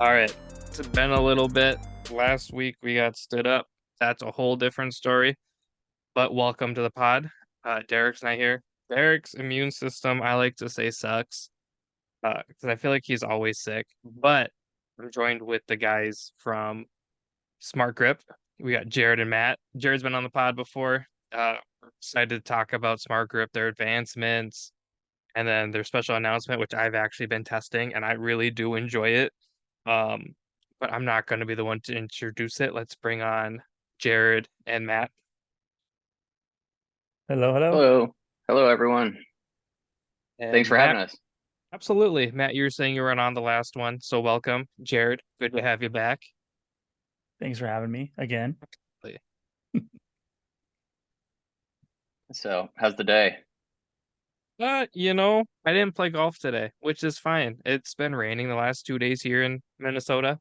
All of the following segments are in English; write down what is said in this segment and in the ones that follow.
All right. It's been a little bit. Last week we got stood up. That's a whole different story. But welcome to the pod. Derek's not here. Derek's immune system, I like to say, sucks. Because I feel like he's always sick. But I'm joined with the guys from SmartGrip. We got Jared and Matt. Jared's been on the pod before. We're excited to talk about SmartGrip, their advancements, and then their special announcement, which I've actually been testing, and I really do enjoy it. Um, but I'm not going to be the one to introduce it. Let's bring on Jared and Matt. Hello, hello. Hello. Hello, everyone. Thanks And for Matt, having us. absolutely. Matt, you were saying you weren't on the last one, so welcome. Jared, good to have you back. Thanks for having me again. So, how's the day? I didn't play golf today, which is fine. It's been raining the last 2 days here in Minnesota.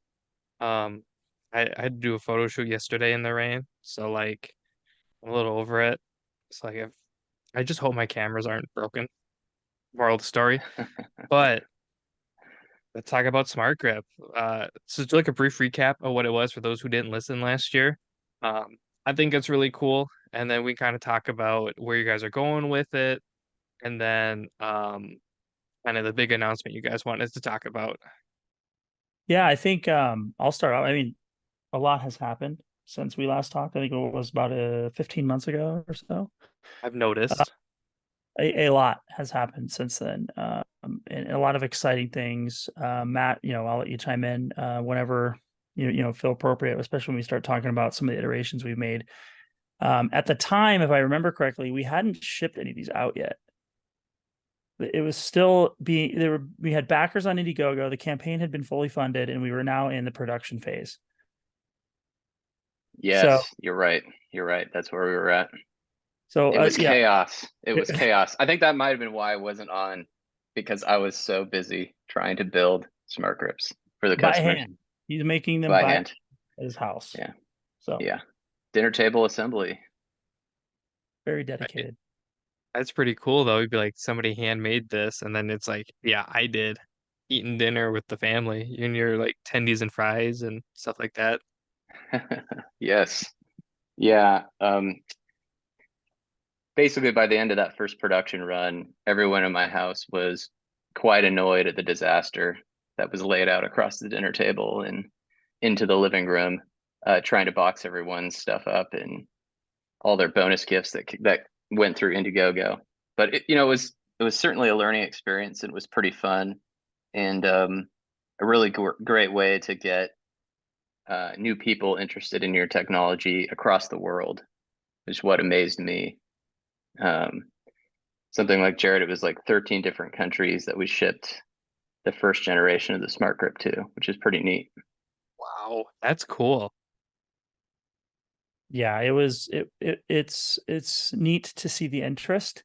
Um, I had to do a photo shoot yesterday in the rain, so like I'm a little over it. It's like if I just hope my cameras aren't broken. Moral of the story. But let's talk about Smart Grip. So like a brief recap of what it was for those who didn't listen last year. I think it's really cool, and then we kind of talk about where you guys are going with it, and then kind of the big announcement you guys wanted to talk about. Yeah, I think I'll start out. I mean, a lot has happened since we last talked. I think it was about 15 months ago or so. I've Uh, noticed. a lot has happened since then, and a lot of exciting things. Matt, I'll let you chime in whenever you feel appropriate, especially when we start talking about some of the iterations we've made. At the time, if I remember correctly, we hadn't shipped any of these out yet. It was still being there were we had backers on Indiegogo. The campaign had been fully funded, and we were now in the production phase. So, Yes, you're right. You're right. That's where we were at. so It was yeah, chaos. It was chaos. I think that might have been why I wasn't on because I was so busy trying to build smart grips for the by customers hand. He's making them by by hand. at his house. Yeah. So Yeah. Dinner table assembly. very Right. dedicated. That's pretty cool though. You'd be like somebody handmade this, and then it's like, yeah, I did. Eating dinner with the family and your like tendies and fries and stuff like that. Yes. Yeah. Basically by the end of that first production run, everyone in my house was quite annoyed at the disaster that was laid out across the dinner table and into the living room, trying to box everyone's stuff up and all their bonus gifts that went through Indiegogo. But it was certainly a learning experience. It was pretty fun and a really great way to get new people interested in your technology across the world, which is what amazed me. Um, Something like Jared, it was like 13 different countries that we shipped the first generation of the Smart Grip to, which is pretty neat. Wow, that's cool. Yeah, it's neat to see the interest.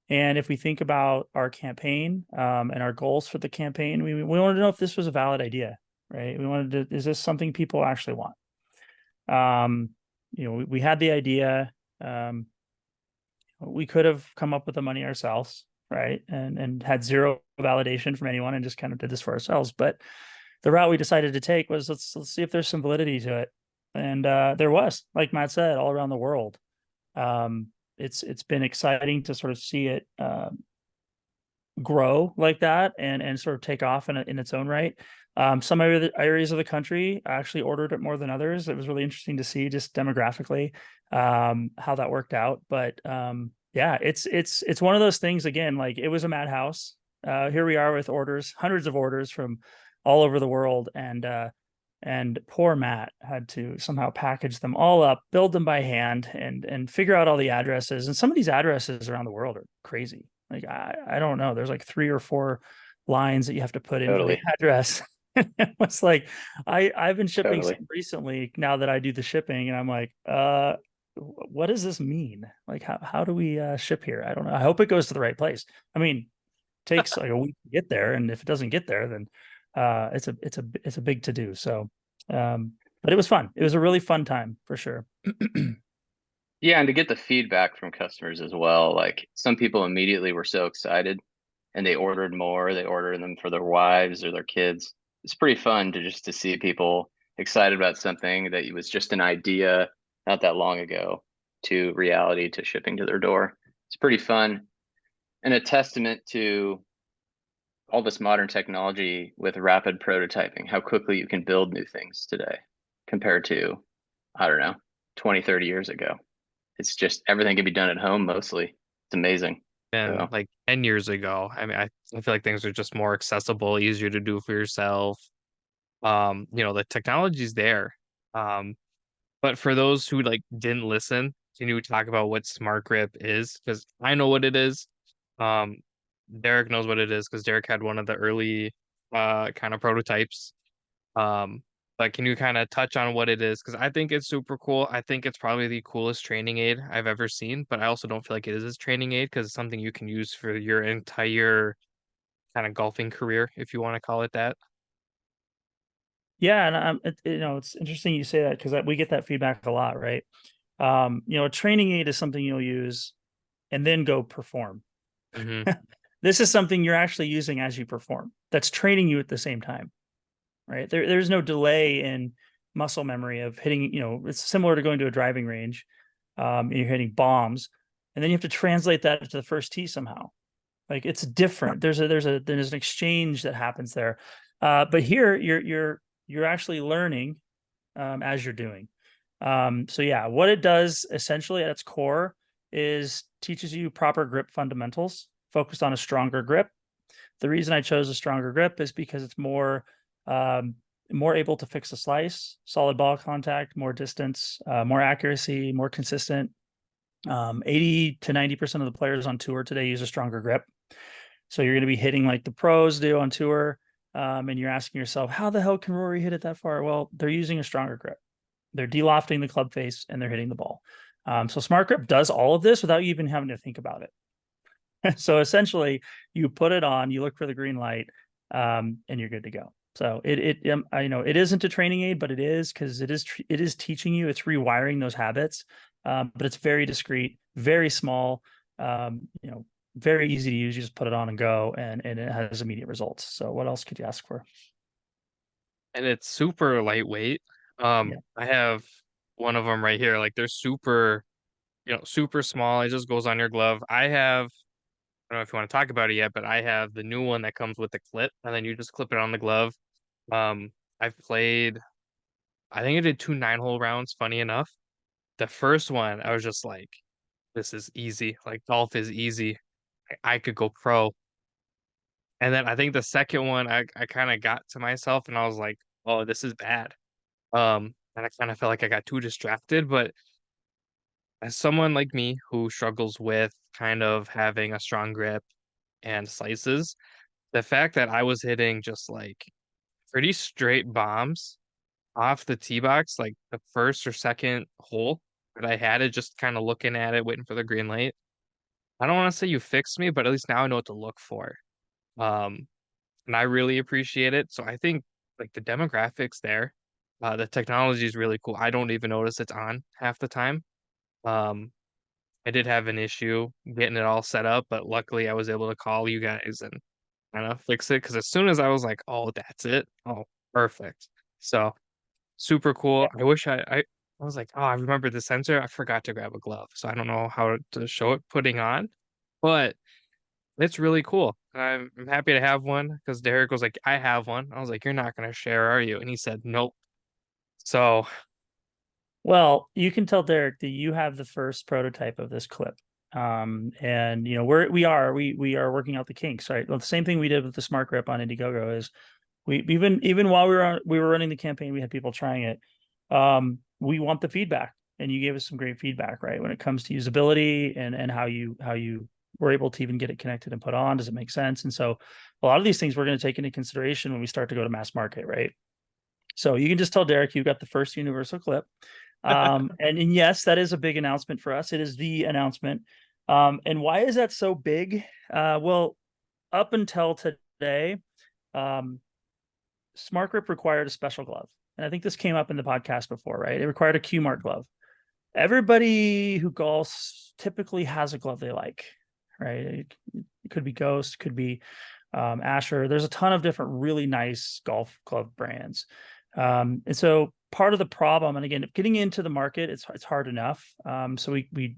And if we think about our campaign and our goals for the campaign, we wanted to know if this was a valid idea, right? We wanted to, is this something people actually want? Um, we had the idea. Um, we could have come up with the money ourselves, right? And had zero validation from anyone and just kind of did this for ourselves. But the route we decided to take was let's see if there's some validity to it. And there was, like Matt said, all around the world. Um, it's been exciting to sort of see it grow like that and sort of take off in its own right. Some areas of the country actually ordered it more than others. It was really interesting to see just demographically how that worked out. But yeah, it's one of those things again. Like it was a madhouse. Here we are with orders, hundreds of orders from all over the world, and poor Matt had to somehow package them all up, build them by hand, and figure out all the addresses. And some of these addresses around the world are crazy. Like I don't know. There's like 3 or 4 lines that you have to put in for the Totally, address. It's like I've been shipping totally, some recently now that I do the shipping, and I'm like, what does this mean? Like how do we ship here? I don't know. I hope it goes to the right place. I mean, it takes like a week to get there, and if it doesn't get there, then it's a big to do. So but it was fun. It was a really fun time for sure. yeah. And to get the feedback from customers as well, like some people immediately were so excited and they ordered more. They ordered them for their wives or their kids. it's pretty fun to see people excited about something that was just an idea not that long ago to reality to shipping to their door. It's pretty fun and a testament to all this modern technology with rapid prototyping, how quickly you can build new things today compared to, I don't know, 20, 30 years ago. It's just everything can be done at home mostly. It's amazing. And So like 10 years ago, I mean, I feel like things are just more accessible, easier to do for yourself. The technology's there. Um, but for those who like didn't listen, can you talk about what SmartGrip is? Because I know what it is. Um, Derek knows what it is because Derek had one of the early kind of prototypes. Um, but can you kind of touch on what it is? Because I think it's super cool. I think it's probably the coolest training aid I've ever seen, but I also don't feel like it is a training aid because it's something you can use for your entire kind of golfing career, if you want to call it that. Yeah, and it's interesting you say that because we get that feedback a lot, right? A training aid is something you'll use and then go perform. Hmm. This is something you're actually using as you perform. That's training you at the same time, right? There's no delay in muscle memory of hitting. It's similar to going to a driving range. And you're hitting bombs, and then you have to translate that to the first tee somehow. Like it's different. There's an exchange that happens there. But here you're actually learning as you're doing. So yeah, what it does essentially at its core is teaches you proper grip fundamentals, focused on a stronger grip. The reason I chose a stronger grip is because it's um, more able to fix a slice, solid ball contact, more distance, more accuracy, more consistent. 80 to 90% of the players on tour today use a stronger grip. So you're going to be hitting like the pros do on tour. And you're asking yourself, how the hell can Rory hit it that far? Well, they're using a stronger grip. They're delofting the club face and they're hitting the ball. So Smart Grip does all of this without you even having to think about it. So essentially, you put it on, you look for the green light, and you're good to go. So it isn't a training aid, but it is because it is teaching you, it's rewiring those habits. But it's very discreet, very small, very easy to use. You just put it on and go, and it has immediate results. So what else could you ask for? And it's super lightweight. Yeah. I have one of them right here. Like they're super, super small. It just goes on your glove. I don't know if you want to talk about it yet, but I have the new one that comes with the clip, and then you just clip it on the glove. Um, I've played, I think I did 2 9-hole rounds, funny enough. The first one, I was just like, this is easy. Like golf is easy. I could go pro. And then I think the second one, I kind of got to myself and I was like, oh, this is bad. And I kind of felt like I got too distracted. But as someone like me who struggles with kind of having a strong grip and slices, the fact that I was hitting just like pretty straight bombs off the tee box, like the first or second hole that I had it, just kind of looking at it, waiting for the green light. I don't want to say you fixed me, but at least now I know what to look for. Um, and I really appreciate it. So I think like the demographics there, the technology is really cool. I don't even notice it's on half the time. Um, I did have an issue getting it all set up, but luckily I was able to call you guys and kind of fix it because as soon as I was like, oh, that's it. Oh, perfect. So super cool. I was like, oh, I remember the sensor. I forgot to grab a glove. So I don't know how to show it putting on, but it's really cool. I'm happy to have one because Derek was like, I have one. I was like, you're not gonna share, are you? And he said, nope. So Well, you can tell Derek that you have the first prototype of this clip. And we are working out the kinks, right? Well, the same thing we did with the Smart Grip on Indiegogo is we even while we were running the campaign, we had people trying it. We want the feedback, and you gave us some great feedback, right? When it comes to usability and how you were able to even get it connected and put on, does it make sense? And so a lot of these things we're going to take into consideration when we start to go to mass market, right? So you can just tell Derek you got the first universal clip. And yes, that is a big announcement for us. It is the announcement. And why is that so big? Well, up until today, um, Smart Grip required a special glove. And I think this came up in the podcast before, right? It required a Q Mark glove. Everybody who golfs typically has a glove they like, right? It could be Ghost, could be Asher. There's a ton of different really nice golf glove brands. And so part of the problem, and again, getting into the market, it's hard enough. So we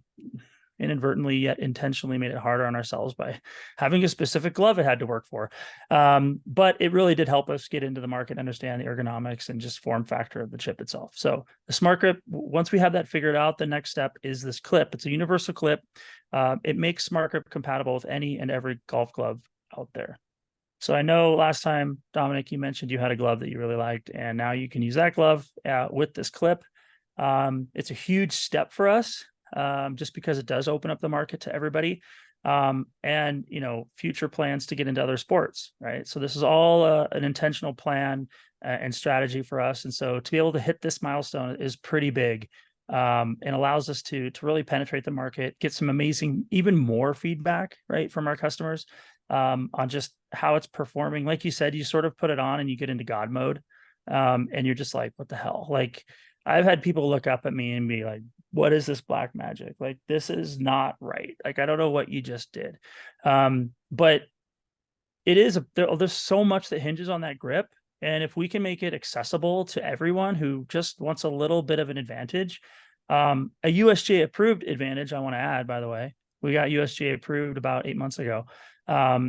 inadvertently yet intentionally made it harder on ourselves by having a specific glove it had to work for. But it really did help us get into the market, understand the ergonomics and just form factor of the chip itself. So the SmartGrip, once we have that figured out, the next step is this clip. It's a universal clip. It makes SmartGrip compatible with any and every golf glove out there. So I know last time, Dominic, you mentioned you had a glove that you really liked, and now you can use that glove with this clip. It's a huge step for us, just because it does open up the market to everybody. And future plans to get into other sports, right? So this is all an intentional plan and strategy for us. And so to be able to hit this milestone is pretty big, and allows us to really penetrate the market, get some amazing, even more feedback, right, from our customers, on just how it's performing. Like you said, you sort of put it on and you get into God mode, and you're just like, what the hell? Like, I've had people look up at me and be like, what is this black magic? Like, this is not right. Like, I don't know what you just did. But it is, there's so much that hinges on that grip. And if we can make it accessible to everyone who just wants a little bit of an advantage, a USGA approved advantage, I want to add, by the way, we got USGA approved about 8 months ago.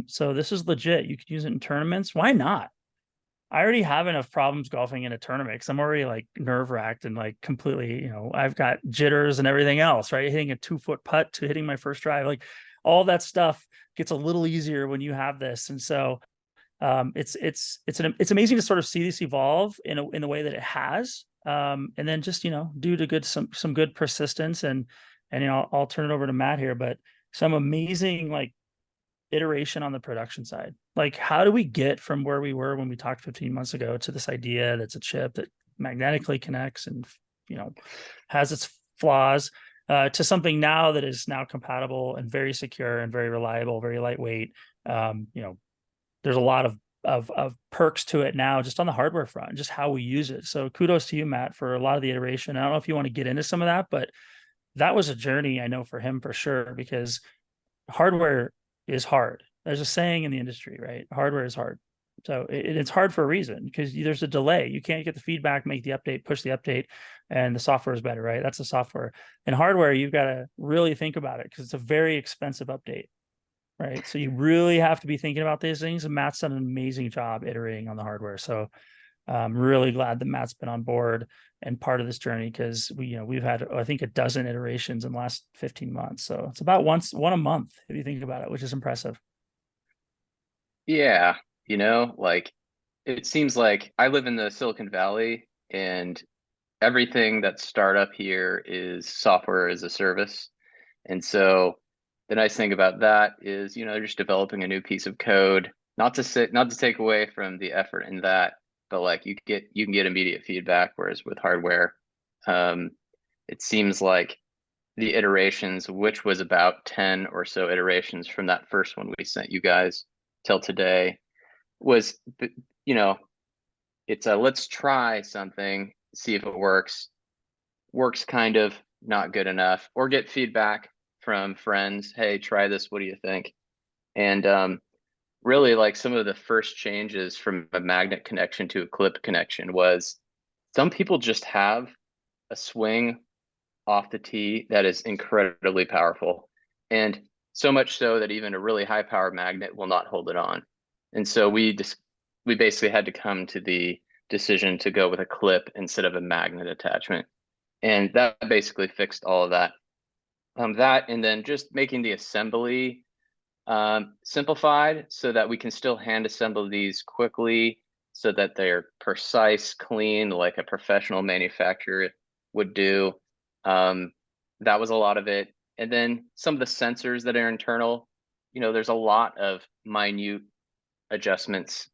So this is legit. You can use it in tournaments. Why not? I already have enough problems golfing in a tournament because I'm already like nerve wracked and like completely, I've got jitters and everything else, right? Hitting a 2-foot putt to hitting my first drive, like all that stuff gets a little easier when you have this. And so it's amazing to sort of see this evolve in the way that it has. And then just, due to some good persistence and I'll turn it over to Matt here, but some amazing like iteration on the production side. Like, how do we get from where we were when we talked 15 months ago to this idea that's a chip that magnetically connects and has its flaws, to something now that is now compatible and very secure and very reliable, very lightweight. There's a lot of perks to it now, just on the hardware front, just how we use it. So kudos to you, Matt, for a lot of the iteration. I don't know if you want to get into some of that, but that was a journey, I know, for him for sure, because hardware is hard. There's a saying in the industry, right? Hardware is hard. So it's hard for a reason, because there's a delay. You can't get the feedback, make the update, push the update, and the software is better, right? That's the software. And hardware, you've got to really think about it because it's a very expensive update, right? So you really have to be thinking about these things. And Matt's done an amazing job iterating on the hardware. So I'm really glad that Matt's been on board and part of this journey, because we've had, I think, a dozen iterations in the last 15 months. So it's about one a month if you think about it, which is impressive. Yeah, like it seems like I live in the Silicon Valley, and everything that's startup here is software as a service. And so the nice thing about that is, you're just developing a new piece of code, not to take away from the effort in that, but like you can get immediate feedback. Whereas with hardware, it seems like the iterations, which was about 10 or so iterations from that first one we sent you guys till today, was, it's a let's try something, see if it works kind of, not good enough, or get feedback from friends. Hey, try this. What do you think? And really, like, some of the first changes from a magnet connection to a clip connection was some people just have a swing off the tee that is incredibly powerful. And so much so that even a really high power magnet will not hold it on. And so we basically had to come to the decision to go with a clip instead of a magnet attachment. And that basically fixed all of that. That, and then just making the assembly simplified so that we can still hand assemble these quickly, so that they're precise, clean, like a professional manufacturer would do. That was a lot of it. And then some of the sensors that are internal, there's a lot of minute adjustments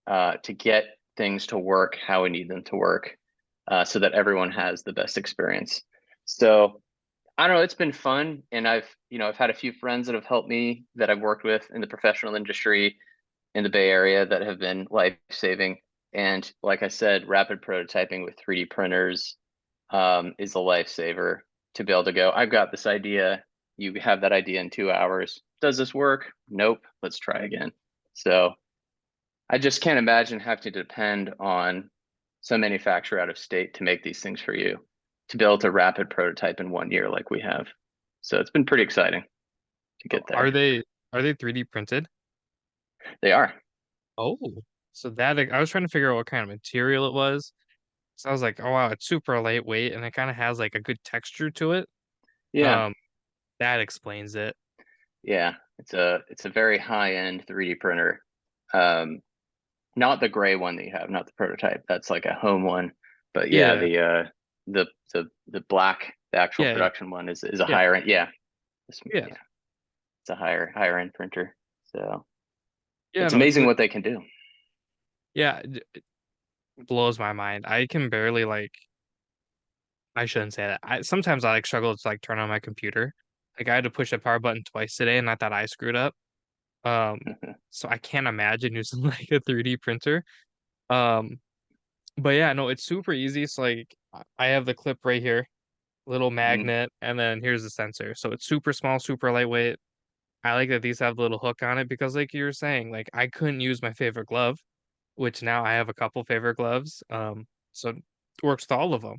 to get things to work how we need them to work, so that everyone has the best experience. So I don't know, it's been fun. And I've had a few friends that have helped me, that I've worked with in the professional industry in the Bay Area, that have been life-saving. And like I said, rapid prototyping with 3D printers is a lifesaver, to be able to go, I've got this idea. You have that idea in 2 hours. Does this work? Nope. Let's try again. So I just can't imagine having to depend on some manufacturer out of state to make these things for you, to build a rapid prototype in 1 year like we have. So it's been pretty exciting to Oh, get there. are they 3D printed? They are. Oh, so that I was trying to figure out what kind of material it was. So I was like, oh wow, it's super lightweight and it kind of has like a good texture to it. Yeah. Um, that explains it. Yeah. It's a very high-end 3D printer. Um, Not the gray one that you have, not the prototype. That's like a home one. But yeah, Yeah, the black, the actual yeah, production one is a yeah, higher end. Yeah. yeah, Yeah. It's a higher end printer. So yeah. it's No, amazing what they can do. yeah, it blows my mind. I can barely like. I shouldn't say that. Sometimes I like struggle to like turn on my computer. Like I had to push the power button twice today, and I thought I screwed up. Um, so I can't imagine using like a 3D printer. Um, but yeah, no, it's super easy. So like I have the clip right here, little Mhm. magnet, and then here's the sensor. So it's super small, super lightweight. I like that these have the little hook on it because like you were saying, like I couldn't use my favorite glove, which now I have a couple favorite gloves. So it works with all of them.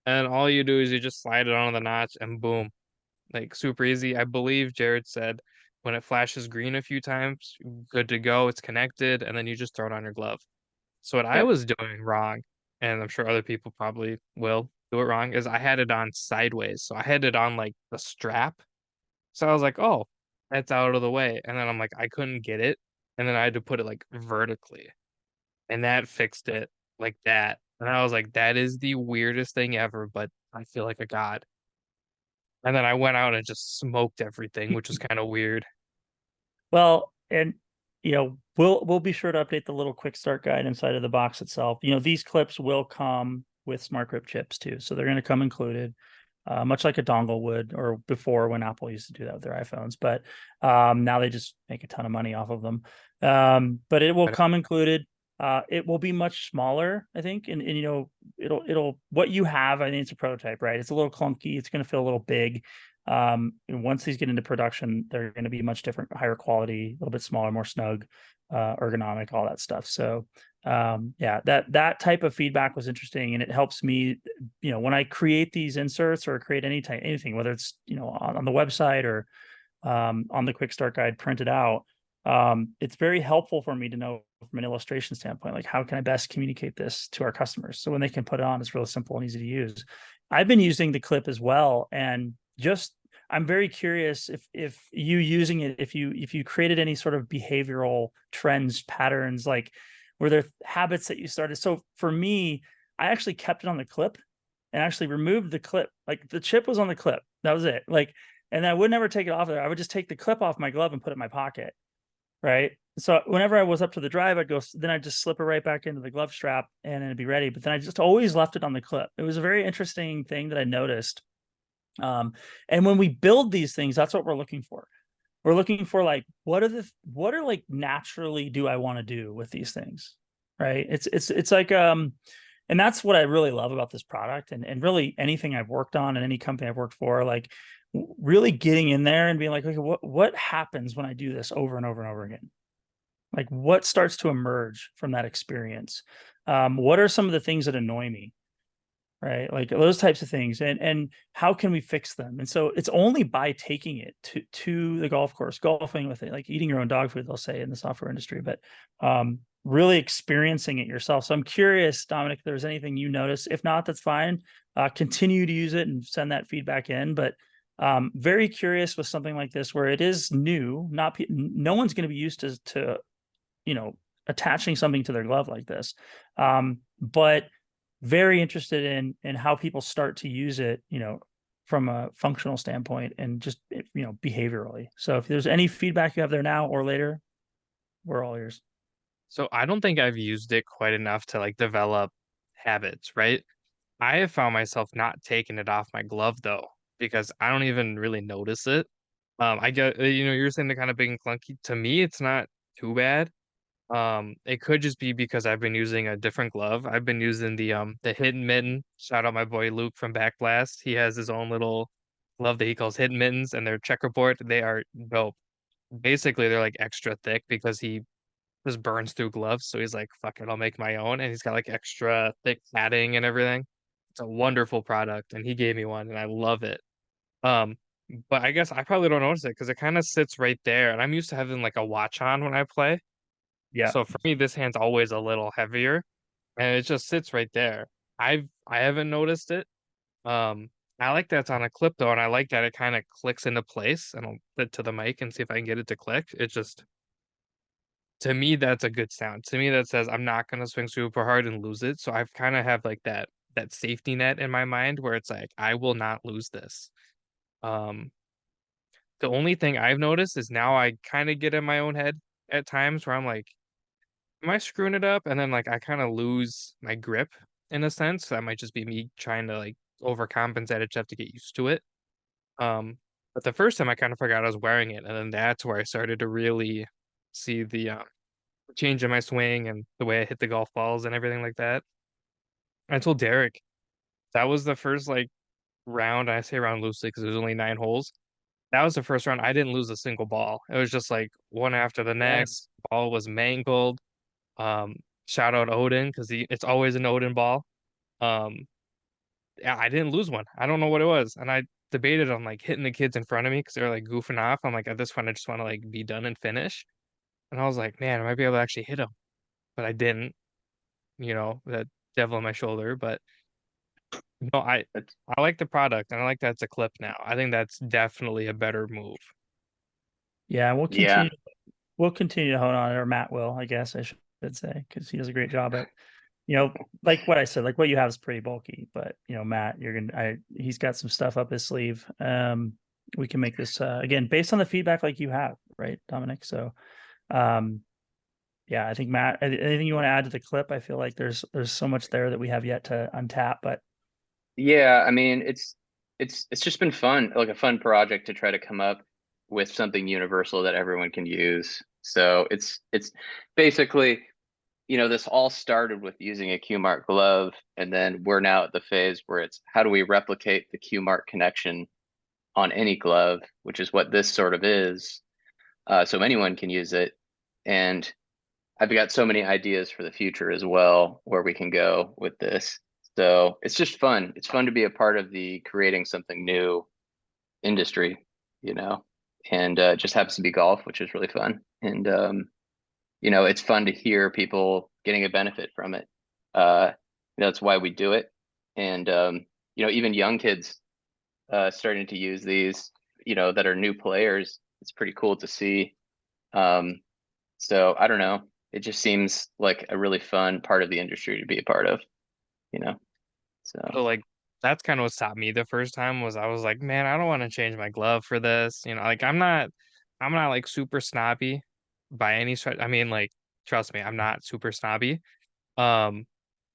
And all you do is you just slide it on the notch and boom, like super easy. I believe Jared said when it flashes green a few times, good to go, it's connected, and then you just throw it on your glove. So what I Yeah. was doing wrong, and I'm sure other people probably will do it wrong, is I had it on sideways. So I had it on like the strap. So I was like, oh, that's out of the way. And then I'm like, I couldn't get it. And then I had to put it like vertically. And that fixed it like that. And I was like, that is the weirdest thing ever, but I feel like a god. And then I went out and just smoked everything, which was kind of weird. Well, and we'll be sure to update the little quick start guide inside of the box itself. These clips will come with SmartGrip chips too, so they're going to come included, much like a dongle would, or before when Apple used to do that with their iPhones. But now they just make a ton of money off of them. But it will But come included. It will be much smaller, I think, and it'll what you have. I think it's a prototype, right? It's a little clunky. It's going to feel a little big. And once these get into production, they're going to be much different, higher quality, a little bit smaller, more snug, ergonomic, all that stuff. So yeah, that type of feedback was interesting, and it helps me, when I create these inserts or create anything, whether it's on the website or on the quick start guide printed out. It's very helpful for me to know from an illustration standpoint, like how can I best communicate this to our customers? So when they can put it on, it's real simple and easy to use. I've been using the clip as well, and just I'm very curious if you using it, if you created any sort of behavioral trends, patterns, like were there habits that you started? So for me, I actually kept it on the clip and actually removed the clip. Like the chip was on the clip. That was it. Like, and I would never take it off there. I would just take the clip off my glove and put it in my pocket. Right. So whenever I was up to the drive, then I'd just slip it right back into the glove strap and it'd be ready. But then I just always left it on the clip. It was a very interesting thing that I noticed. And when we build these things, that's what we're looking for. We're looking for like, what are like naturally do I want to do with these things? Right. It's like, and that's what I really love about this product and really anything I've worked on and any company I've worked for, like really getting in there and being like, okay, what happens when I do this over and over and over again? Like what starts to emerge from that experience? What are some of the things that annoy me? Right, like those types of things, and how can we fix them? And so it's only by taking it to the golf course, golfing with it, like eating your own dog food, they'll say in the software industry, but really experiencing it yourself. So I'm curious, Dominic, if there's anything you notice. If not, that's fine. Continue to use it and send that feedback in. But very curious with something like this where it is new. No one's going to be used to attaching something to their glove like this. But very interested in how people start to use it, from a functional standpoint and just, behaviorally. So if there's any feedback you have there now or later, we're all ears. so I don't think I've used it quite enough to like develop habits, right? I have found myself not taking it off my glove though, because I don't even really notice it. I get, you're saying they're kind of big and clunky. To me, it's not too bad. It could just be because I've been using a different glove. I've been using the hidden mitten. Shout out my boy Luke from Backblast. He has his own little glove that he calls hidden mittens, and they're checkerboard. They are dope. Basically, they're like extra thick because he just burns through gloves. So he's like, fuck it, I'll make my own. And he's got like extra thick padding and everything. It's a wonderful product, and he gave me one, and I love it. Um, but I guess I probably don't notice it because it kind of sits right there, and I'm used to having like a watch on when I play. Yeah. So for me, this hand's always a little heavier, and it just sits right there. I haven't noticed it. Um, I like that it's on a clip though, and I like that it kind of clicks into place. And I'll put it to the mic and see if I can get it to click. It just to me that's a good sound. To me that says I'm not gonna swing super hard and lose it. So I've kind of have like that safety net in my mind where it's like I will not lose this. Um, the only thing I've noticed is now I kind of get in my own head at times where I'm like, am I screwing it up? And then like I kind of lose my grip in a sense. That might just be me trying to like overcompensate. I just have to get used to it. But the first time I kind of forgot I was wearing it, and then that's where I started to really see the change in my swing and the way I hit the golf balls and everything like that. I told Derek that was the first like round. I say round loosely because it was only 9 holes. That was the first round. I didn't lose a single ball. It was just like one after the next. Yes. Ball was mangled. Um, Shout out Odin because it's always an Odin ball. Um, yeah, I didn't lose one. I don't know what it was, and I debated on like hitting the kids in front of me because they're like goofing off. I'm like, at this point, I just want to like be done and finish. And I was like, man, I might be able to actually hit him, but I didn't. That devil on my shoulder. But no, That's I like the product, and I like that it's a clip now. I think that's definitely a better move. Yeah, yeah, we'll continue to hone on it, or Matt will, I guess I should say, because he does a great job at, like what I said, like what you have is pretty bulky, but Matt, he's got some stuff up his sleeve. We can make this again based on the feedback like you have, right, Dominic? So um yeah, I think Matt, anything you want to add to the clip? I feel like there's so much there that we have yet to untap, but yeah. I mean, it's just been fun, like a fun project to try to come up with something universal that everyone can use. So it's basically, this all started with using a Q Mark glove, and then we're now at the phase where it's how do we replicate the Q Mark connection on any glove, which is what this sort of is, so anyone can use it. And I've got so many ideas for the future as well where we can go with this. So it's just fun. It's fun to be a part of the creating something new industry, you know, and just happens to be golf, which is really fun. And it's fun to hear people getting a benefit from it. Uh, that's why we do it. And even young kids starting to use these, that are new players. It's pretty cool to see. Um, so I don't know. It just seems like a really fun part of the industry to be a part of, you know. So So like that's kind of what stopped me the first time was I was like, man, I don't want to change my glove for this. Like I'm not like super snobby by any stretch. I mean, like, trust me, I'm not super snobby. Um,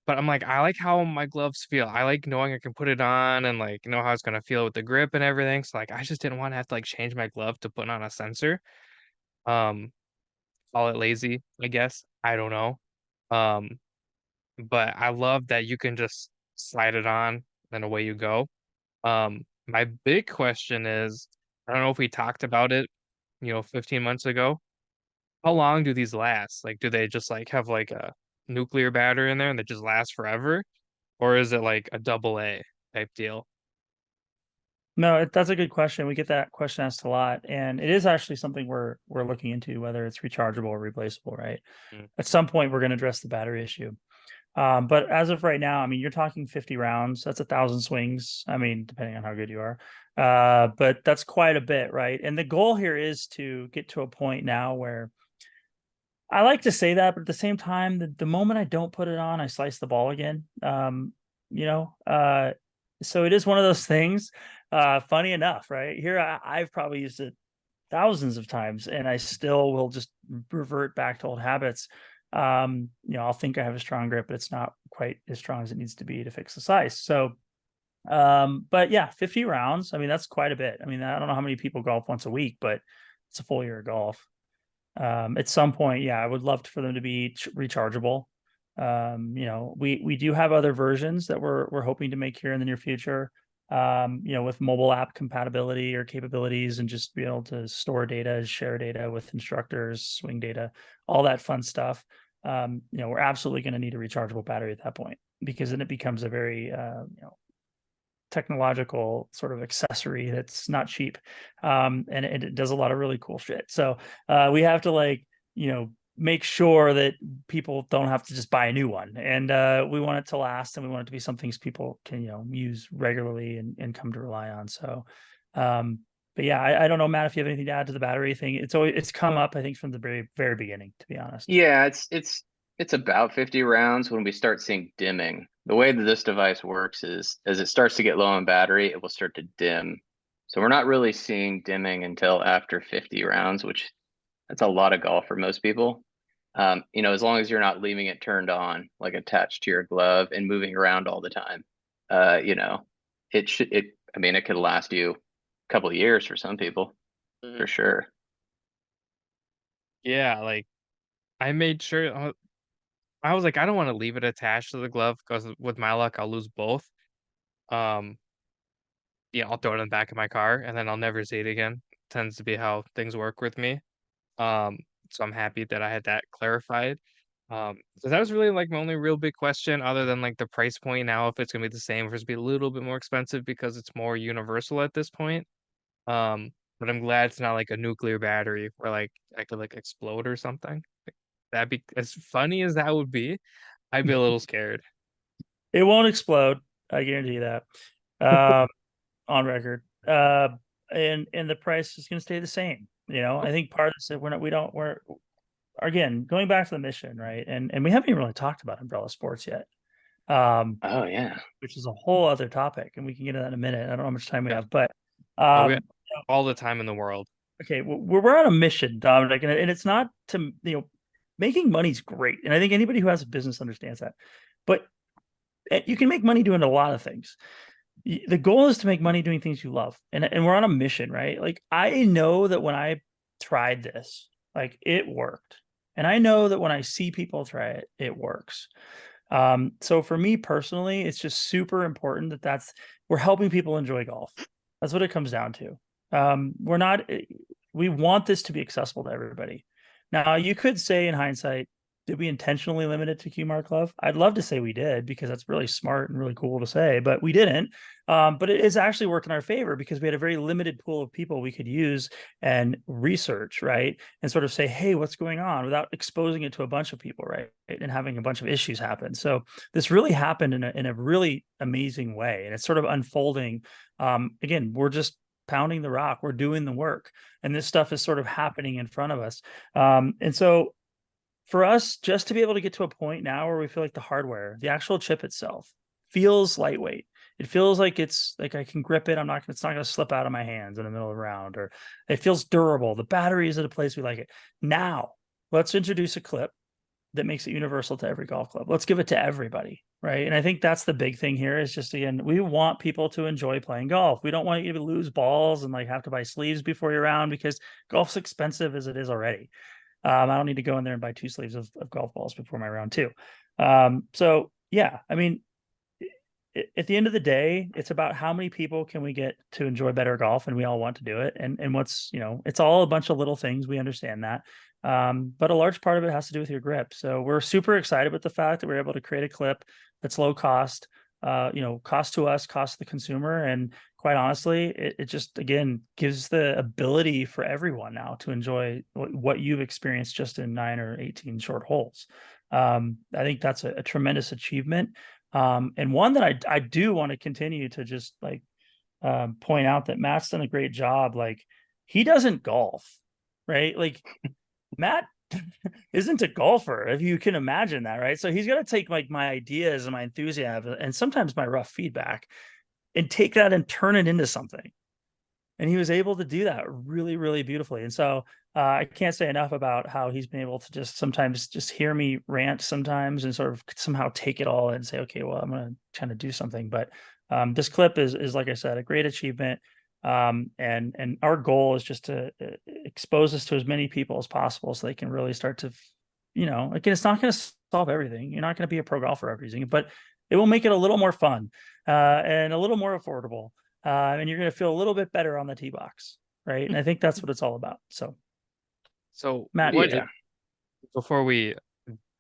but I'm like, I like how my gloves feel. I like knowing I can put it on and like know how it's gonna feel with the grip and everything. So like I just didn't want to have to like change my glove to put on a sensor. Um, call it lazy, I guess. I don't know. Um, but I love that you can just slide it on and away you go. My big question is, I don't know if we talked about it, 15 months ago. How long do these last? Like, do they just like have like a nuclear battery in there and they just last forever? Or is it like a double A type deal? no, that's a good question. We get that question asked a lot, and it is actually something we're looking into, whether it's rechargeable or replaceable, right? Mm. At some point, we're going to address the battery issue. But as of right now, I mean, you're talking 50 rounds. That's 1,000 swings. I mean, depending on how good you are. But that's quite a bit, right? And the goal here is to get to a point now where I like to say that, but at the same time, the moment I don't put it on, I slice the ball again. You know, uh, so it is one of those things. Funny enough, right? Here, I've probably used it thousands of times, and I still will just revert back to old habits. I'll think I have a strong grip, but it's not quite as strong as it needs to be to fix the size. So, but yeah, 50 rounds. I mean, that's quite a bit. I mean, I don't know how many people golf once a week, but it's a full year of golf. At some point, yeah, I would love for them to be rechargeable. We do have other versions that we're hoping to make here in the near future. with mobile app compatibility or capabilities, and just be able to store data, share data with instructors, swing data, all that fun stuff. We're absolutely going to need a rechargeable battery at that point, because then it becomes a very, technological sort of accessory that's not cheap. And it does a lot of really cool shit. So we have to make sure that people don't have to just buy a new one. And we want it to last, and we want it to be something people can, use regularly and come to rely on. So but yeah, I don't know, Matt, if you have anything to add to the battery thing. It's come up, I think, from the very, very beginning, to be honest. Yeah, it's about 50 rounds when we start seeing dimming. The way that this device works is as it starts to get low on battery, it will start to dim. So we're not really seeing dimming until after 50 rounds, which that's a lot of golf for most people. As long as you're not leaving it turned on, like attached to your glove and moving around all the time, uh, you know, it could last you a couple of years for some people, for sure. Yeah, like I made sure I was like, I don't want to leave it attached to the glove because with my luck, I'll lose both. Um, yeah, I'll throw it in the back of my car and then I'll never see it again. Tends to be how things work with me. Um, so I'm happy that I had that clarified. So that was really like my only real big question, other than like the price point now, if it's gonna be the same, if it's gonna be a little bit more expensive because it's more universal at this point. Um, but I'm glad it's not like a nuclear battery where like I could like explode or something. That'd be as funny as that would be. I'd be a little scared. It won't explode, I guarantee you that. Um, on record. And the price is going to stay the same. I think part of this that we're again going back to the mission, right? And we haven't even really talked about umbrella sports yet. Oh yeah. Which is a whole other topic, and we can get into that in a minute. I don't know how much time we Yeah. have, but Oh, we all the time in the world. okay, we're on a mission, Dominic, and it's not to making money's great, and I think anybody who has a business understands that. But you can make money doing a lot of things. The goal is to make money doing things you love, and we're on a mission, right? Like, I know that when I tried this, like, it worked, and I know that when I see people try it, it works. So for me personally, it's just super important that we're helping people enjoy golf. That's what it comes down to. We're not We want this to be accessible to everybody. Now, you could say in hindsight, did we intentionally limit it to Q-Mark Club? I'd love to say we did, because that's really smart and really cool to say, but we didn't. But it has actually worked in our favor, because we had a very limited pool of people we could use and research, right? And sort of say, hey, what's going on, without exposing it to a bunch of people, right? And having a bunch of issues happen. So this really happened in a really amazing way. And it's sort of unfolding. Again, we're just pounding the rock, we're doing the work, and this stuff is sort of happening in front of us. And so for us, just to be able to get to a point now where we feel like the hardware, the actual chip itself, feels lightweight. It feels like it's like I can grip it. It's not going to slip out of my hands in the middle of the round, or it feels durable. The battery is at a place we like it. Now, let's introduce a clip that makes it universal to every golf club. Let's give it to everybody, right? And I think that's the big thing here, is just, again, we want people to enjoy playing golf. We don't want you to lose balls and like have to buy sleeves before your round, because golf's expensive as it is already. I don't need to go in there and buy 2 sleeves of golf balls before my round 2. So yeah, I mean, at the end of the day, it's about how many people can we get to enjoy better golf, and we all want to do it. And what's, it's all a bunch of little things. We understand that. But a large part of it has to do with your grip. So we're super excited with the fact that we're able to create a clip that's low cost, cost to us, cost to the consumer. And quite honestly, it just, again, gives the ability for everyone now to enjoy what you've experienced just in 9 or 18 short holes. I think that's a tremendous achievement. And one that I do want to continue to just point out, that Matt's done a great job. Like, he doesn't golf, right? Like, Matt isn't a golfer, if you can imagine that, right? So he's got to take like my ideas and my enthusiasm and sometimes my rough feedback, and take that and turn it into something. And he was able to do that really, really beautifully. And so I can't say enough about how he's been able to just sometimes just hear me rant sometimes, and sort of somehow take it all and say, okay, well, I'm going to kind of do something. But this clip is, like I said, a great achievement. And our goal is just to expose this to as many people as possible, so they can really start to, again, it's not going to solve everything. You're not going to be a pro golfer every season, but It will make it a little more fun and a little more affordable. And you're going to feel a little bit better on the tee box, right? And I think that's what it's all about. So, Matt, what Yeah. before we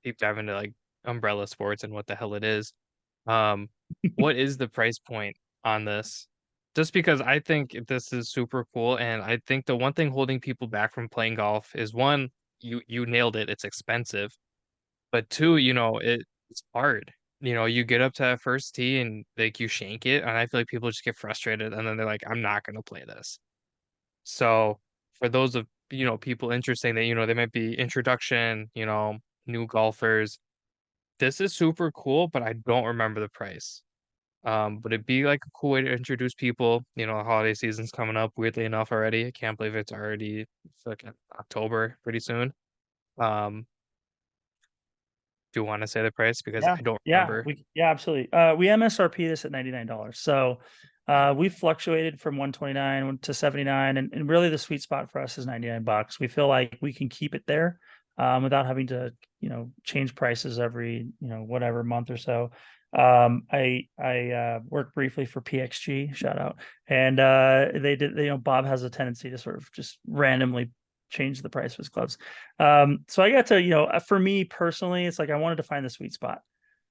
deep dive into like umbrella sports and what the hell it is, um, what is the price point on this? Just because I think this is super cool, and I think the one thing holding people back from playing golf is one, you nailed it, it's expensive. But two, it's hard. You get up to that first tee and like you shank it, and I feel like people just get frustrated and then they're like, I'm not gonna play this. So for those of people interested that, they might be introduction, new golfers, this is super cool, but I don't remember the price. But it'd be like a cool way to introduce people. The holiday season's coming up, weirdly enough already. I can't believe it's already like October pretty soon. Um, do you want to say the price? Because yeah, I don't yeah, remember. absolutely. We MSRP this at $99. So we fluctuated from 129 to 79, and really the sweet spot for us is $99. We feel like we can keep it there without having to, change prices every, whatever month or so. I worked briefly for PXG, shout out, and they did. Bob has a tendency to sort of just randomly change the price of his clubs. So I got to, for me personally, it's like I wanted to find the sweet spot.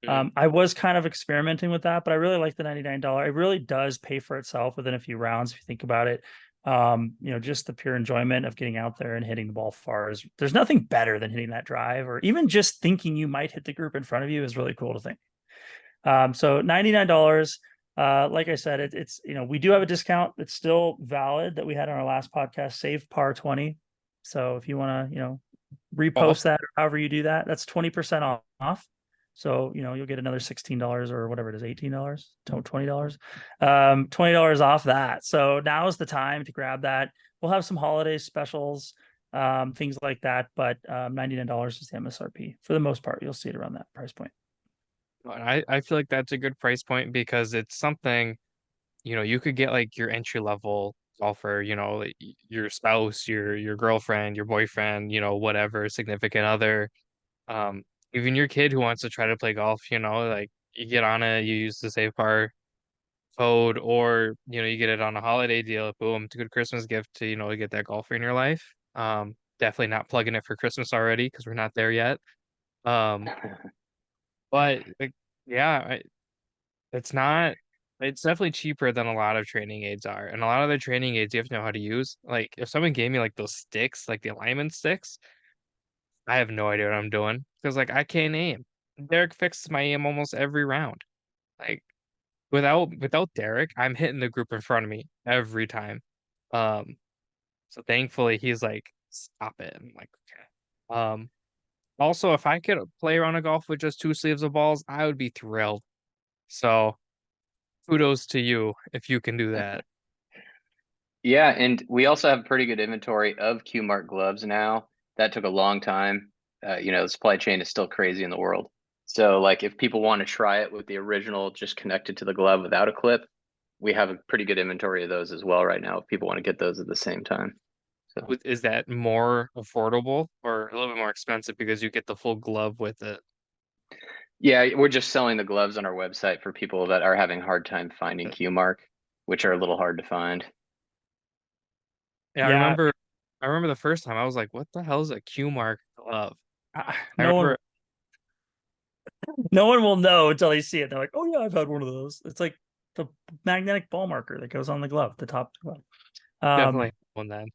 I was kind of experimenting with that, but I really like the $99. It really does pay for itself within a few rounds if you think about it. Just the pure enjoyment of getting out there and hitting the ball far is, there's nothing better than hitting that drive, or even just thinking you might hit the group in front of you is really cool to think. So $99. Like I said, it's we do have a discount that's still valid that we had on our last podcast, Save Par 20. So if you want to, repost that or however you do that, that's 20% off. So, you'll get another $16 or whatever it is, $18, $20, $20 off that. So now is the time to grab that. We'll have some holiday specials, things like that, but $99 is the MSRP. For the most part, you'll see it around that price point. I feel like that's a good price point because it's something, you could get like your entry level golfer, like your spouse, your girlfriend, your boyfriend, whatever, significant other, even your kid who wants to try to play golf, like you get on it, you use the Save Bar code, or you get it on a holiday deal. Boom, it's a good Christmas gift to get that golfer in your life. Definitely not plugging it for Christmas already because we're not there yet. Um, but like, yeah, it's not. It's definitely cheaper than a lot of training aids are, and a lot of the training aids you have to know how to use. Like if someone gave me like those sticks, like the alignment sticks, I have no idea what I'm doing because like I can't aim. Derek fixes my aim almost every round. Like without Derek, I'm hitting the group in front of me every time. Um, so thankfully he's like, stop it. I'm like, okay. Also if I could play around a golf with just two sleeves of balls, I would be thrilled. So kudos to you if you can do that. Yeah, and we also have pretty good inventory of Q Mark gloves now. That took a long time. The supply chain is still crazy in the world. So like if people want to try it with the original just connected to the glove without a clip, we have a pretty good inventory of those as well right now if people want to get those at the same time. So Is that more affordable or a little bit more expensive because you get the full glove with it? yeah, we're just selling the gloves on our website for people that are having a hard time finding Q Mark, which are a little hard to find. Yeah, I Yeah, remember the first time I was like, what the hell is a Q mark glove? I no one remember no one will know until they see it. They're like, oh yeah, I've had one of those. It's like the magnetic ball marker that goes on the glove, the top glove. definitely one then.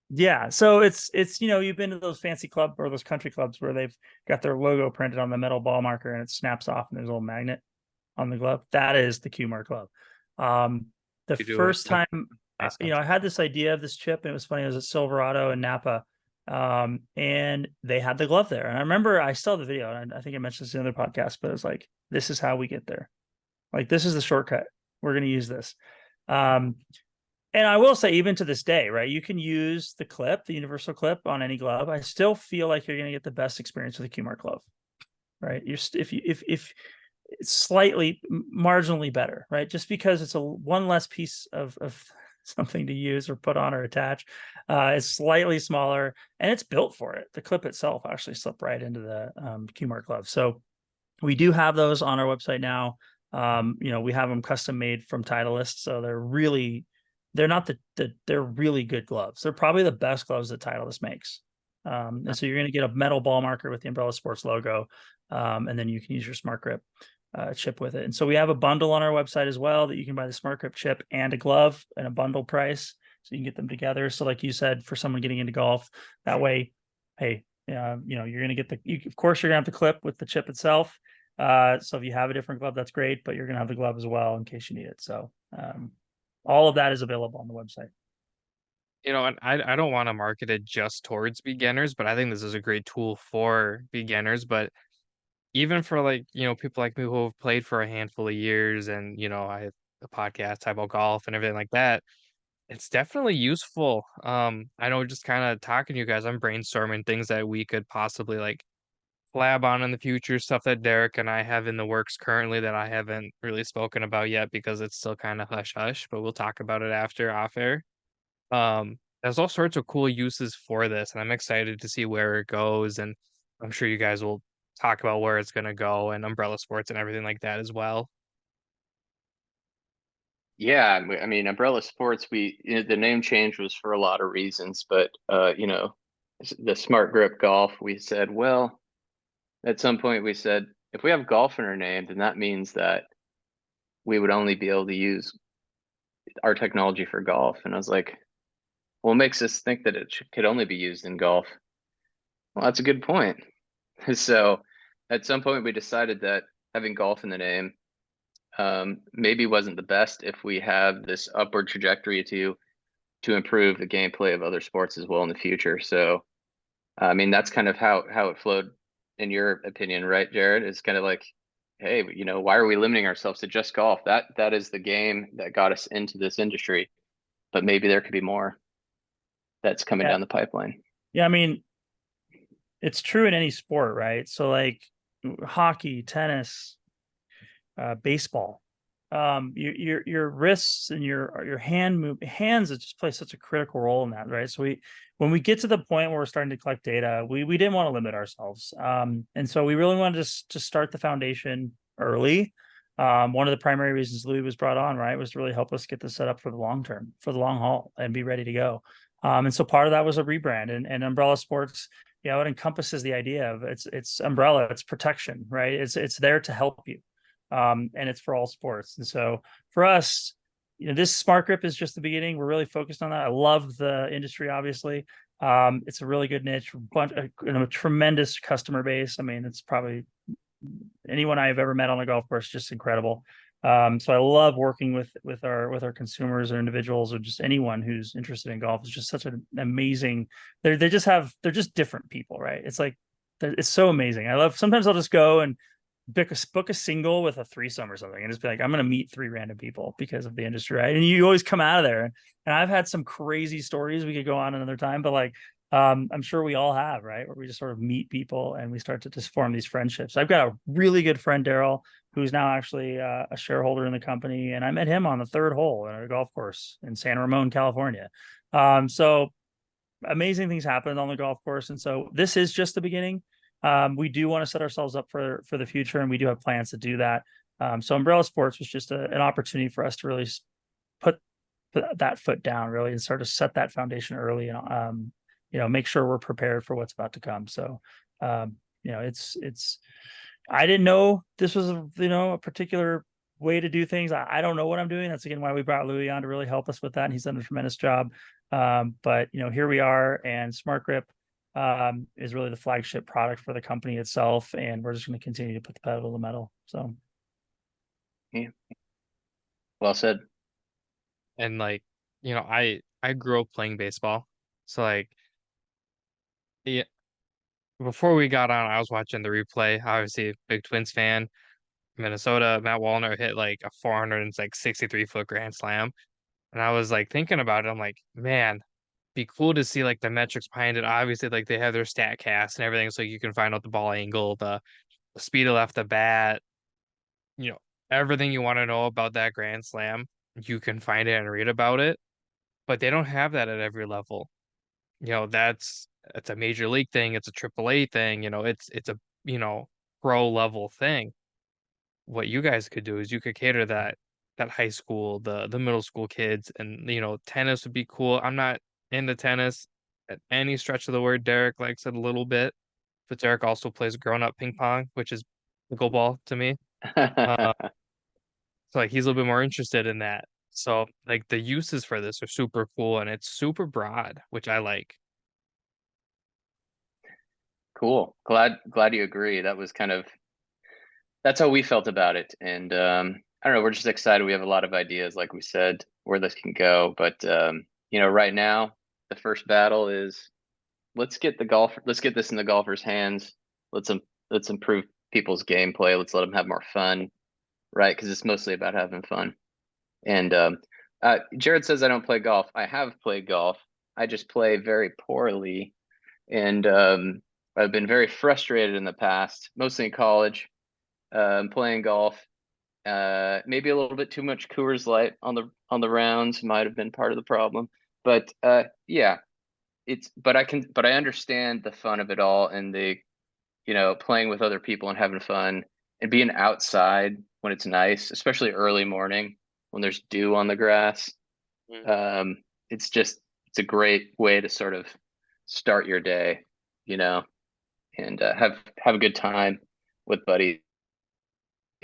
Yeah, so it's you've been to those fancy club or those country clubs where they've got their logo printed on the metal ball marker and it snaps off and there's a little magnet on the glove. That is the Q Mark glove. The You do it. first time Nice. I had this idea of this chip, and it was funny. It was at Silverado in Napa, and they had the glove there. And I remember I saw the video, and I think I mentioned this in another podcast, but it was like, this is how we get there. Like this is the shortcut. We're going to use this. And I will say, even to this day, right, you can use the clip, the universal clip on any glove. I still feel like you're going to get the best experience with a QMark glove, right? If it's slightly marginally better, right? Just because it's one less piece of something to use or put on or attach. It's slightly smaller and it's built for it. The clip itself actually slipped right into the QMark glove. So We do have those on our website now. We have them custom made from Titleist, so they're not they're really good gloves. They're probably the best gloves that Titleist makes. And so you're going to get a metal ball marker with the Umbrella Sports logo, and then you can use your SmartGrip chip with it. And so we have a bundle on our website as well that you can buy the SmartGrip chip and a glove in a bundle price, so you can get them together. So like you said, for someone getting into golf, that way, hey, you're going to get of course you're going to have the clip with the chip itself. So if you have a different glove, that's great, but you're going to have the glove as well in case you need it. So all of that is available on the website. And I don't want to market it just towards beginners, but I think this is a great tool for beginners. But even for people like me who have played for a handful of years and, I have a podcast talk about golf and everything like that, it's definitely useful. I know just kind of talking to you guys, I'm brainstorming things that we could possibly like collab on in the future, stuff that Derek and I have in the works currently that I haven't really spoken about yet because it's still kind of hush hush, but we'll talk about it after off air. There's all sorts of cool uses for this, and I'm excited to see where it goes. And I'm sure you guys will talk about where it's going to go and Umbrella Sports and everything like that as well. Yeah, I mean, Umbrella Sports, the name change was for a lot of reasons, but the Smart Grip Golf, we said, well, at some point we said, if we have golf in our name, then that means that we would only be able to use our technology for golf. And I was like, well, what makes us think that it could only be used in golf? Well, that's a good point. So at some point we decided that having golf in the name maybe wasn't the best if we have this upward trajectory to improve the gameplay of other sports as well in the future. So I mean, that's kind of how it flowed in your opinion, right, Jared? It's kind of like, hey, why are we limiting ourselves to just golf? That is the game that got us into this industry, but maybe there could be more that's coming Yeah. down the pipeline. Yeah. I mean, it's true in any sport, right? So like hockey, tennis, baseball, your wrists and your hands just play such a critical role in that, right? So when we get to the point where we're starting to collect data, we didn't want to limit ourselves, and so we really wanted to start the foundation early. One of the primary reasons Louis was brought on, right, was to really help us get this set up for the long term, for the long haul, and be ready to go. And so part of that was a rebrand, and Umbrella Sports, it encompasses the idea of it's umbrella, it's protection, right? It's there to help you, and it's for all sports. And so for us, this SmartGrip is just the beginning. We're really focused on that. I love the industry, obviously. It's a really good niche, a tremendous customer base. I mean, it's probably anyone I've ever met on a golf course, just incredible. So I love working with our consumers or individuals or just anyone who's interested in golf. It's just such an amazing. They're just different people, right? It's like it's so amazing. Sometimes I'll just go and book a single with a threesome or something and just be like, I'm going to meet 3 random people because of the industry, right? And you always come out of there. And I've had some crazy stories we could go on another time, but like, I'm sure we all have, right? Where we just sort of meet people and we start to just form these friendships. I've got a really good friend, Daryl, who's now actually a shareholder in the company. And I met him on the 3rd hole at a golf course in San Ramon, California. So amazing things happen on the golf course. And so this is just the beginning. We do want to set ourselves up for the future, and we do have plans to do that. So Umbrella Sports was just an opportunity for us to really put that foot down, really, and sort of set that foundation early, and make sure we're prepared for what's about to come. So it's I didn't know this was a particular way to do things. I don't know what I'm doing. That's again why we brought Louis on to really help us with that, and he's done a tremendous job. But here we are, and SmartGrip is really the flagship product for the company itself, and we're just going to continue to put the pedal to the metal. So, yeah, well said. And I grew up playing baseball, so yeah. Before we got on, I was watching the replay. Obviously, big Twins fan. Minnesota, Matt Wallner hit like a 463-foot grand slam. And I was like thinking about it. I'm like, man, be cool to see like the metrics behind it. Obviously, like they have their stat cast and everything, so you can find out the ball angle, the speed of left the bat, you know, everything you want to know about that grand slam. You can find it and read about it. But they don't have that at every level. That's a major league thing, it's a triple A thing, it's a pro level thing. What you guys could do is you could cater that high school, the middle school kids, and tennis would be cool. I'm not into tennis at any stretch of the word. Derek likes it a little bit, but Derek also plays grown up ping pong, which is pickleball to me. Uh, so like he's a little bit more interested in that. So like the uses for this are super cool and it's super broad, which I like. Cool. Glad you agree. That's how we felt about it. And I don't know, we're just excited. We have a lot of ideas, like we said, where this can go. But right now, the first battle is let's get this in the golfers' hands. Let's let's improve people's gameplay. Let's let them have more fun, right? Because it's mostly about having fun. And Jared says I don't play golf. I have played golf. I just play very poorly, and I've been very frustrated in the past, mostly in college, playing golf. Maybe a little bit too much Coors Light on the rounds might have been part of the problem. But yeah, but I understand the fun of it all and the playing with other people and having fun and being outside when it's nice, especially early morning when there's dew on the grass. Mm. It's a great way to sort of start your day, you know, and have a good time with buddies.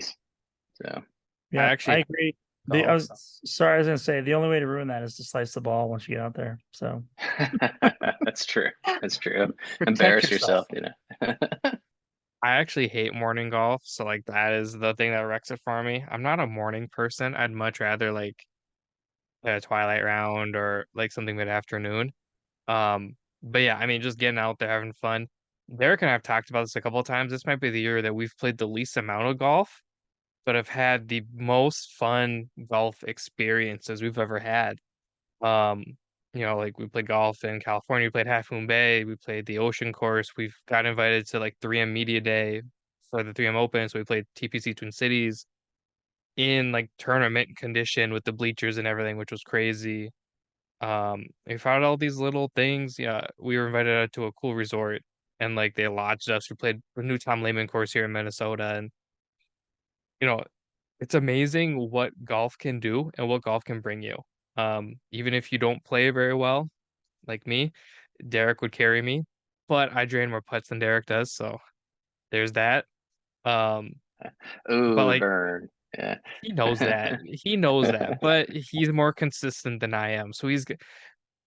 So I Yeah, I actually agree. I golf. was sorry, I was gonna say the only way to ruin that is to slice the ball once you get out there. So that's true. That's true. protect Embarrass yourself. yourself, you know. I actually hate morning golf, so like that is the thing that wrecks it for me. I'm not a morning person. I'd much rather like a twilight round or like something mid-afternoon. But yeah, I mean, just getting out there having fun. Derek and I have talked about this a couple of times. This might be the year that we've played the least amount of golf, but have had the most fun golf experiences we've ever had. Um, like we played golf in California, we played Half Moon Bay, we played the Ocean Course, we've got invited to like 3M Media Day for the 3M Open, so we played TPC Twin Cities in like tournament condition with the bleachers and everything, which was crazy. We found all these little things. Yeah, we were invited out to a cool resort and like they lodged us. We played a new Tom Lehman course here in Minnesota, and you know, it's amazing what golf can do and what golf can bring you. Even if you don't play very well, like me, Derek would carry me, but I drain more putts than Derek does, so there's that. Um, but Ooh, like burn. Yeah. he knows that. He knows that, but he's more consistent than I am. So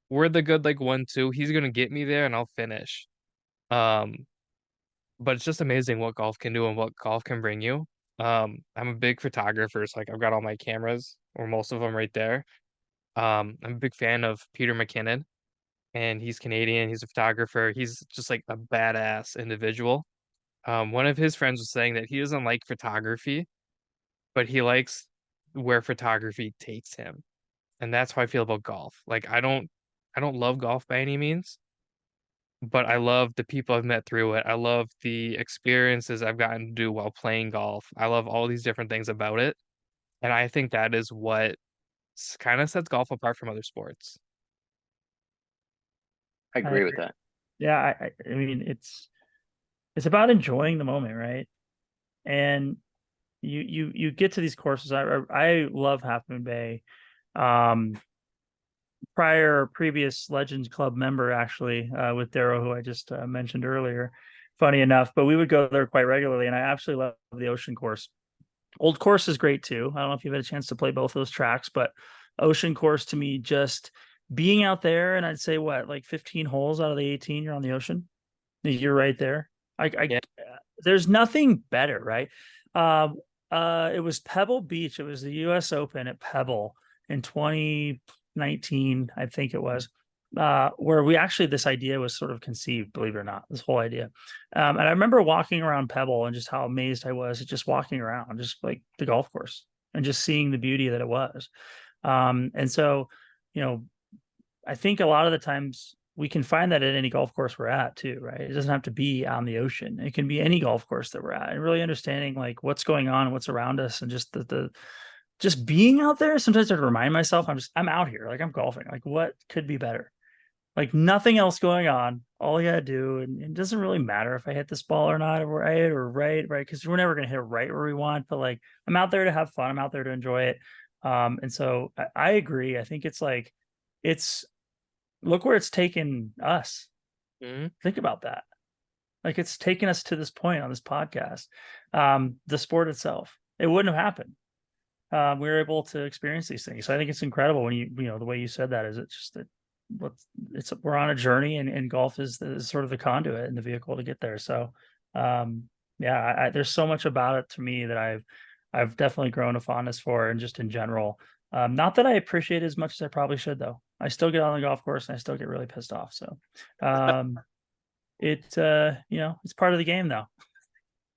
we're the good like 1-2. He's gonna get me there and I'll finish. Um, but it's just amazing what golf can do and what golf can bring you. I'm a big photographer, so like I've got all my cameras or most of them right there. I'm a big fan of Peter McKinnon, and he's Canadian. He's a photographer. He's just like a badass individual. One of his friends was saying that he doesn't like photography, but he likes where photography takes him. And that's how I feel about golf. Like I don't love golf by any means, but I love the people I've met through it. I love the experiences I've gotten to do while playing golf. I love all these different things about it. And I think that is what kind of sets golf apart from other sports. I I agree with agree. that. Yeah, I mean it's about enjoying the moment, right? And you get to these courses. I love Half Moon Bay. Um, previous Legends Club member actually with Darrow, who I just mentioned earlier. Funny enough, but we would go there quite regularly, and I absolutely love the Ocean Course. Old Course is great too. I don't know if you've had a chance to play both those tracks, but Ocean Course to me, just being out there, and I'd say what, like 15 holes out of the 18, you're on the ocean. You're right there. Yeah. There's nothing better, right? It was Pebble Beach. It was the U.S. Open at Pebble in 2019, I think it was, where this idea was sort of conceived, believe it or not, this whole idea. And I remember walking around Pebble and just how amazed I was at just walking around, just like the golf course and just seeing the beauty that it was. And so, you know, I think a lot of the times we can find that at any golf course we're at too, right? It doesn't have to be on the ocean. It can be any golf course that we're at, and really understanding like what's going on, what's around us, and just the just being out there. Sometimes I remind myself I'm out here, like I'm golfing. Like what could be better? Like nothing else going on. all you gotta do, and it doesn't really matter if I hit this ball or not, or right, because we're never gonna hit it right where we want. But like, I'm out there to have fun. I'm out there to enjoy it. And so I agree. I think it's like, it's look where it's taken us. Mhm. Think about that. Like, it's taken us to this point on this podcast. The sport itself, it wouldn't have happened. We were able to experience these things. So I think it's incredible when you know, the way you said that is, it's just that what's it's we're on a journey, and golf is sort of the conduit and the vehicle to get there. So yeah, there's so much about it to me that I've definitely grown a fondness for, and just in general. Not that I appreciate it as much as I probably should, though. I still get on the golf course and I still get really pissed off. So um you know, it's part of the game, though.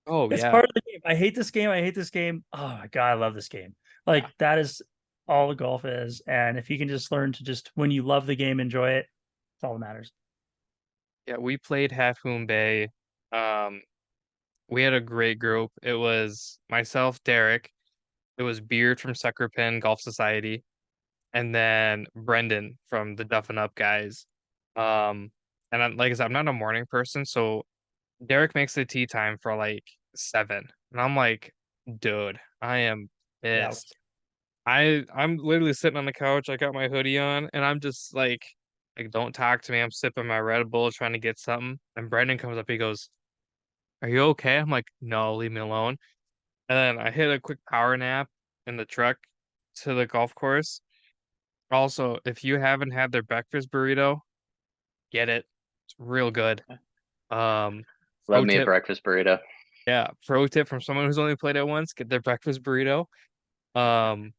Oh It's yeah. part of the game. I hate this game. I hate this game. Oh my God, I love this game. Yeah. Like, that is all the golf is. And if you can just learn to just, when you love the game, enjoy it, it's all that matters. Yeah, we played Half Moon Bay. Um, we had a great group. It was myself, Derek. It was Beard from Sucker Pin Golf Society, and then Brendan from the Duff and Up guys. Um, and like I said, I'm not a morning person, so Derek makes the tea time for like 7, and I'm like, dude, I am Yeah. pissed. I'm literally sitting on the couch. I got my hoodie on, and I'm just like don't talk to me. I'm sipping my Red Bull, trying to get something. And Brendan comes up. He goes, "Are you okay?" I'm like, "No, leave me alone." And then I hit a quick power nap in the truck to the golf course. Also, if you haven't had their breakfast burrito, get it. It's real good. Um, Love pro me a tip, breakfast burrito. yeah, pro tip from someone who's only played it once: get their breakfast burrito. Um,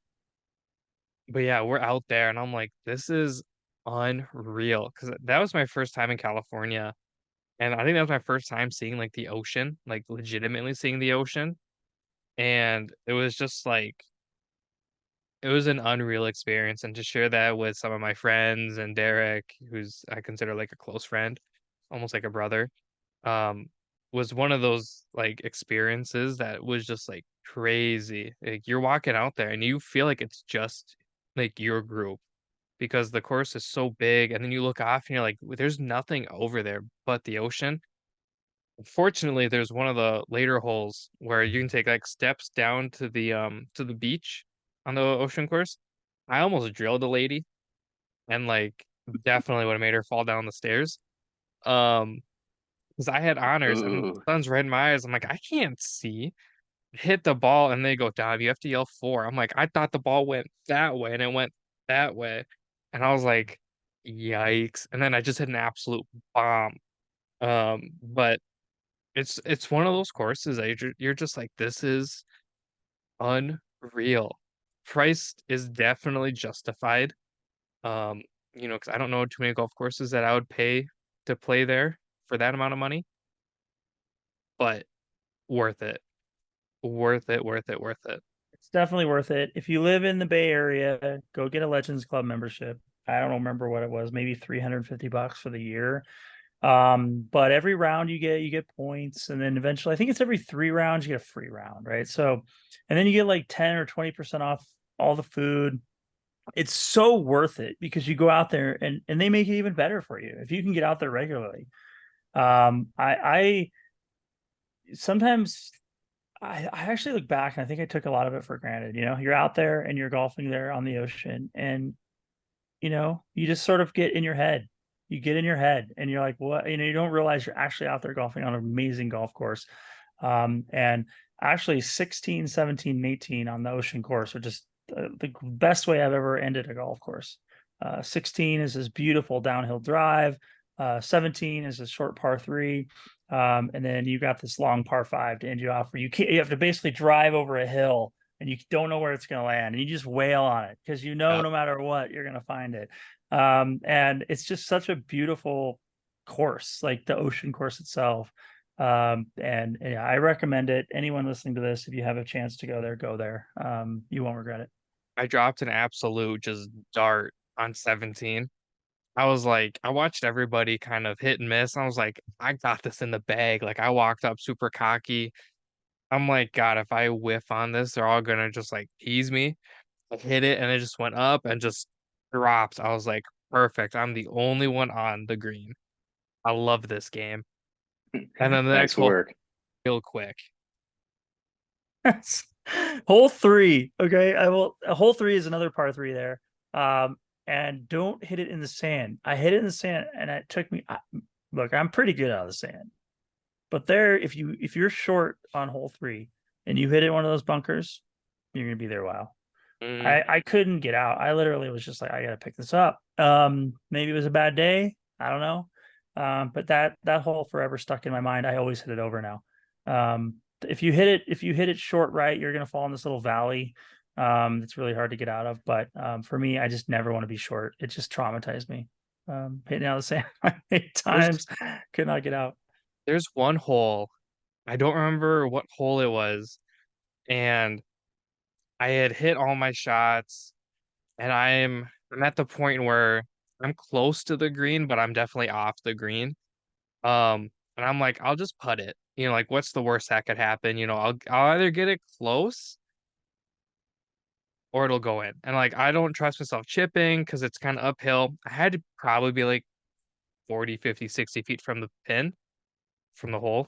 but yeah, we're out there, and I'm like, this is unreal because that was my first time in California, and I think that was my first time seeing like the ocean, like legitimately seeing the ocean, and it was just like it was an unreal experience, and to share that with some of my friends and Derek, who's I consider like a close friend, almost like a brother, um, was one of those like experiences that was just like crazy. Like you're walking out there and you feel like it's just like your group because the course is so big, and then you look off and you're like, there's nothing over there but the ocean. Fortunately, there's one of the later holes where you can take like steps down to the beach on the ocean course. I almost drilled a lady and like definitely would have made her fall down the stairs. Um, because I had honors and Ooh, sun's right in my eyes. I'm like, I can't see. Hit the ball and they go, Dom, you have to yell 4. I'm like, I thought the ball went that way and it went that way. And I was like, yikes. And then I just hit an absolute bomb. But it's one of those courses that you're just like, this is unreal. Price is definitely justified. Um, because I don't know too many golf courses that I would pay to play there for that amount of money, but worth it. Worth it, worth it, worth it. It's definitely worth it. If you live in the Bay Area, go get a Legends Club membership. I don't remember what it was, maybe $350 for the year. But every round you get points, and then eventually I think it's every 3 rounds you get a free round, right? So, and then you get like 10 or 20% off all the food. It's so worth it because you go out there, and they make it even better for you if you can get out there regularly. I sometimes I actually look back and I think I took a lot of it for granted. You know, you're out there and you're golfing there on the ocean, and you know, you just sort of get in your head. You get in your head and you're like, what? You know, you don't realize you're actually out there golfing on an amazing golf course. And actually 16, 17, and 18 on the ocean course are just the best way I've ever ended a golf course. 16 is this beautiful downhill drive. 17 is a short par 3. And then you got this long par 5 to end you off, where you have to basically drive over a hill, and you don't know where it's going to land, and you just wail on it because you know Yep. no matter what you're going to find it. And it's just such a beautiful course, like the ocean course itself. And yeah, I recommend it. Anyone listening to this, if you have a chance to go there, go there. You won't regret it. I dropped an absolute just dart on 17. I was like, I watched everybody kind of hit and miss. I was like, I got this in the bag. Like I walked up super cocky. I'm like, God, if I whiff on this, they're all gonna just like tease me. I hit it and it just went up and just dropped. I was like, perfect. I'm the only one on the green. I love this game. And then the next Nice hole work. real quick. Hole three. Okay. Hole three is another par three there. And don't hit it in the sand. I hit it in the sand and it took me, look, I'm pretty good out of the sand. But there, if you're short on hole three and you hit it one of those bunkers, you're gonna be there a while. Mm, I couldn't get out. I literally was just like, I gotta pick this up. Maybe it was a bad day. I don't know. But that hole forever stuck in my mind. I always hit it over now. If you hit it short right, you're gonna fall in this little valley. It's really hard to get out of. But for me, I just never want to be short. It just traumatized me. Hitting out of the sand 8 times, could not get out. there's one hole. I don't remember what hole it was. And I had hit all my shots. And I'm at the point where I'm close to the green, but I'm definitely off the green. And I'm like, I'll just putt it. Like what's the worst that could happen? I'll either get it close or it'll go in. And like I don't trust myself chipping because it's kind of uphill. I had to probably be like 40, 50, 60 feet from the pin, from the hole.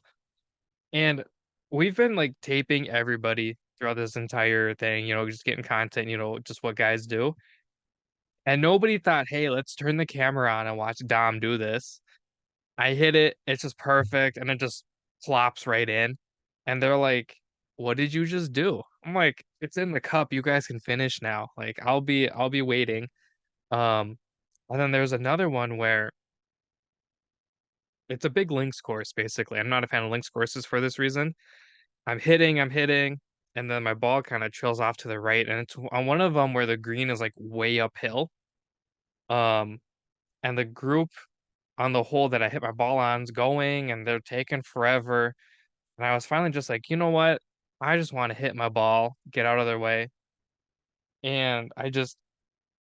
And we've been like taping everybody throughout this entire thing, just getting content, just what guys do. And nobody thought, hey, let's turn the camera on and watch Dom do this. I hit it, it's just perfect, and it just plops right in. And they're like, what did you just do? I'm like, it's in the cup. You guys can finish now. Like, I'll be waiting. Um, and then there's another one where it's a big links course, basically. I'm not a fan of links courses for this reason. I'm hitting, and then my ball kind of trails off to the right, and it's on one of them where the green is like way uphill. Um, and the group on the hole that I hit my ball on is going and they're taking forever. And I was finally just like, you know what? I just want to hit my ball, get out of their way. And I just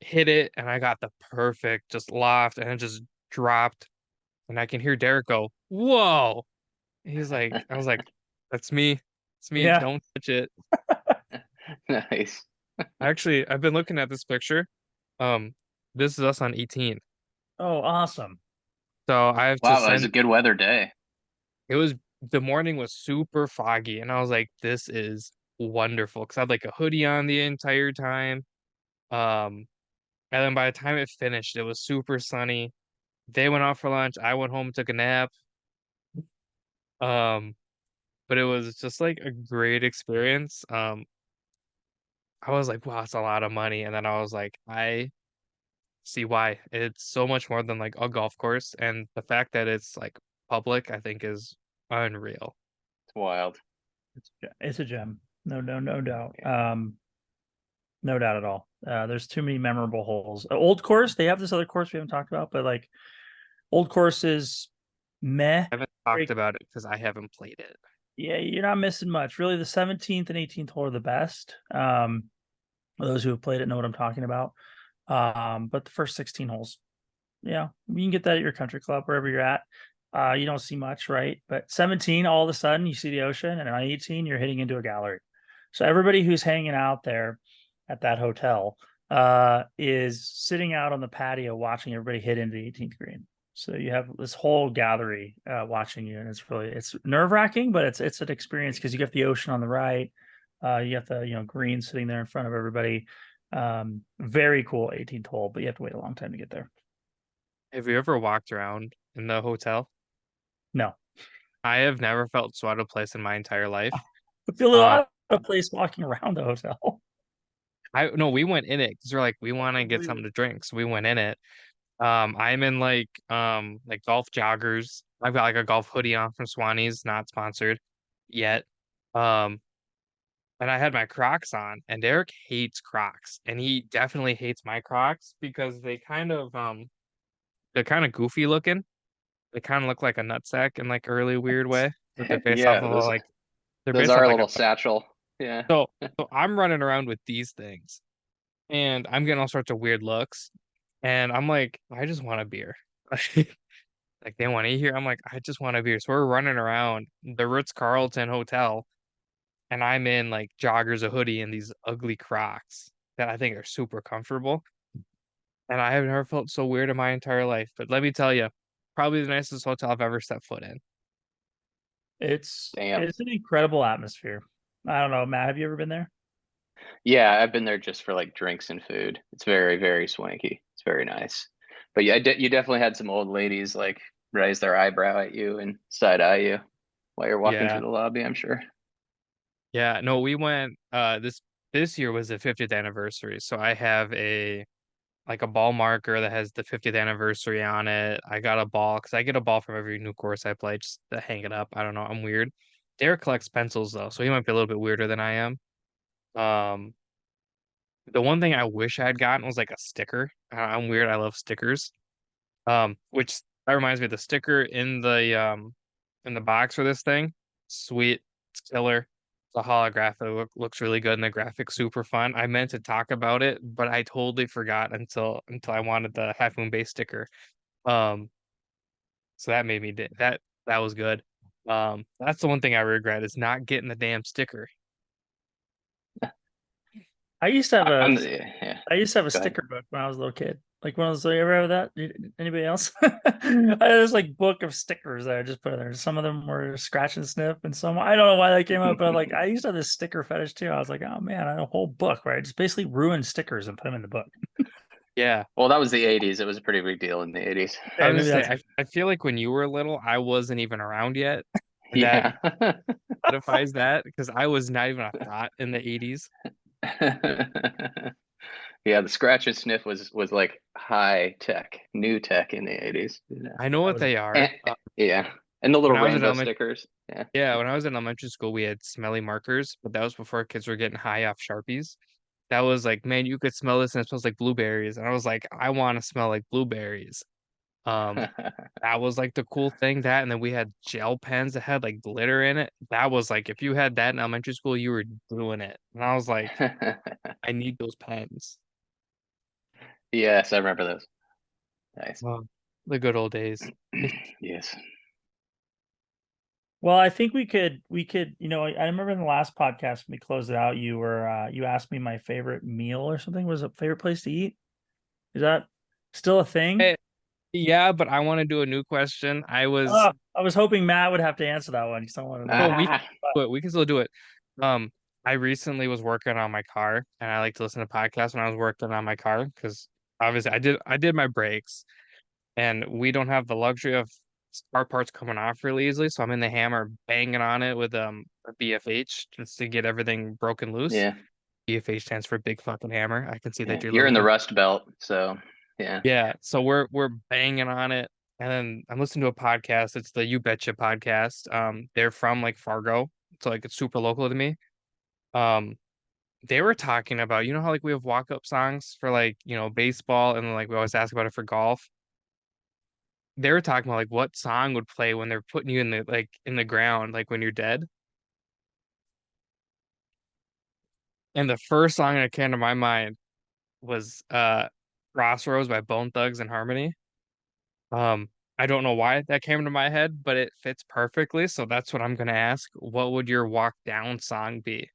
hit it and I got the perfect just loft and it just dropped. And I can hear Derek go, whoa. He's like, I was like, that's me. It's me. Yeah. Don't touch it. Nice. Actually, I've been looking at this picture. Um, this is us on 18. Oh, awesome. So I have to Wow, that was a send good weather day. it was the morning was super foggy, and I was like, "This is wonderful," because I had like a hoodie on the entire time. Um, and then by the time it finished, it was super sunny. They went out for lunch. I went home, took a nap. Um, but it was just like a great experience. I was like, "Wow, it's a lot of money," and then I was like, "I see why. It's so much more than like a golf course, and the fact that it's like public, I think, is unreal." It's wild. It's a gem. No doubt. No doubt at all. There's too many memorable holes. Old course, they have this other course we haven't talked about, but like old course is meh. I haven't talked about it because I haven't played it. Yeah, you're not missing much. Really, the 17th and 18th hole are the best. Those who have played it know what I'm talking about. But the first 16 holes, yeah, you can get that at your country club, wherever you're at. You don't see much, right? But 17, all of a sudden, you see the ocean, and on 18, you're hitting into a gallery. So everybody who's hanging out there at that hotel is sitting out on the patio watching everybody hit into the 18th green. So you have this whole gallery watching you, and it's nerve wracking, but it's an experience because you got the ocean on the right, you got the green sitting there in front of everybody. Very cool 18th hole, but you have to wait a long time to get there. Have you ever walked around in the hotel? No, I have never felt so out of place in my entire life. I feel a little Uh, out of place walking around the hotel. I no, we went in it because we're like we want to get something Really? to drink, so we went in it. I'm in like golf joggers. I've got like a golf hoodie on from Swanee's, not sponsored yet. Um, and I had my Crocs on, and Derek hates Crocs, and he definitely hates my Crocs because they're kind of goofy looking. They kind of look like a nutsack in like a really weird way. That they're based off Yeah, of those like they're those based are off a like a little satchel. Yeah. so so I'm running around with these things and I'm getting all sorts of weird looks and I'm like, I just want a beer. Like they want to eat here. I'm like, I just want a beer. So we're running around the Ritz-Carlton hotel and I'm in like joggers, a hoodie, and these ugly Crocs that I think are super comfortable. And I have never felt so weird in my entire life. But let me tell you, probably the nicest hotel I've ever set foot in. It's Damn. it's an incredible atmosphere. I don't know, Matt, have you ever been there? Yeah, I've been there just for like drinks and food. It's very, very swanky. It's very nice. But yeah, you definitely had some old ladies like raise their eyebrow at you and side eye you while you're walking Yeah. through the lobby, I'm sure. Yeah, no, we went this year was the 50th anniversary. So I have a ball marker that has the 50th anniversary on it. I got a ball because I get a ball from every new course I play just to hang it up. I don't know, I'm weird. Derek collects pencils though, so he might be a little bit weirder than I am. Um, the one thing I wish I had gotten was like a sticker. I'm weird. I love stickers. Which that reminds me of the sticker in the box for this thing. Sweet, it's killer. The holographic looks really good and the graphics super fun. I meant to talk about it, but I totally forgot until I wanted the Half Moon Base sticker. Um, so that made me that was good. That's the one thing I regret is not getting the damn sticker. I used to have a Yeah. I used to have a Go ahead. sticker book when I was a little kid. Like when I was, you ever have that? Anybody else? I had this like book of stickers that I just put in there. Some of them were scratch and sniff, and some I don't know why they came up, but like I used to have this sticker fetish too. I was like, oh man, I had a whole book where I just basically ruined stickers and put them in the book. Yeah, Well, that was the 80s. It was a pretty big deal in the 80s. I Hey, was maybe gonna that's say I feel like when you were little, I wasn't even around yet, and that Yeah. modifies that because I was not even a thought in the 80s. Yeah, the scratch and sniff was like high tech, new tech in the 80s. Yeah. I know that what was they And, are. yeah. And the When little I was in rainbow elementary, stickers. Yeah. yeah, when I was in elementary school, we had smelly markers, but that was before kids were getting high off Sharpies. That was like, man, you could smell this and it smells like blueberries. And I was like, I want to smell like blueberries. Um, that was like the cool thing. That, and then we had gel pens that had like glitter in it. That was like, if you had that in elementary school, you were doing it. And I was like, I need those pens. Yes, I remember those. Nice. Oh, the good old days. Yes. well, I think we could, I remember in the last podcast when we closed it out, you asked me my favorite meal or something. Was it favorite place to eat? Is that still a thing? Eh, yeah, but I want to do a new question. Oh, I was hoping Matt would have to answer that one because I want to know. Oh, we Ah, but we can still do it. Um, I recently was working on my car, and I like to listen to podcasts when I was working on my car because obviously I did my brakes, and we don't have the luxury of car parts coming off really easily. So I'm in the hammer banging on it with a BFH just to get everything broken loose. yeah. BFH stands for big fucking hammer. I can see Yeah. that you're You're in looking the at. Rust Belt, so yeah. Yeah, so we're banging on it, and then I'm listening to a podcast. It's the You Betcha podcast. They're from like Fargo, so like it's super local to me. Um, they were talking about, you know how like we have walk-up songs for like, baseball and like we always ask about it for golf. They were talking about like what song would play when they're putting you in the ground, like when you're dead. And the first song that came to my mind was Crossroads by Bone Thugs and Harmony. Um, I don't know why that came to my head, but it fits perfectly. So that's what I'm gonna ask. What would your walk down song be?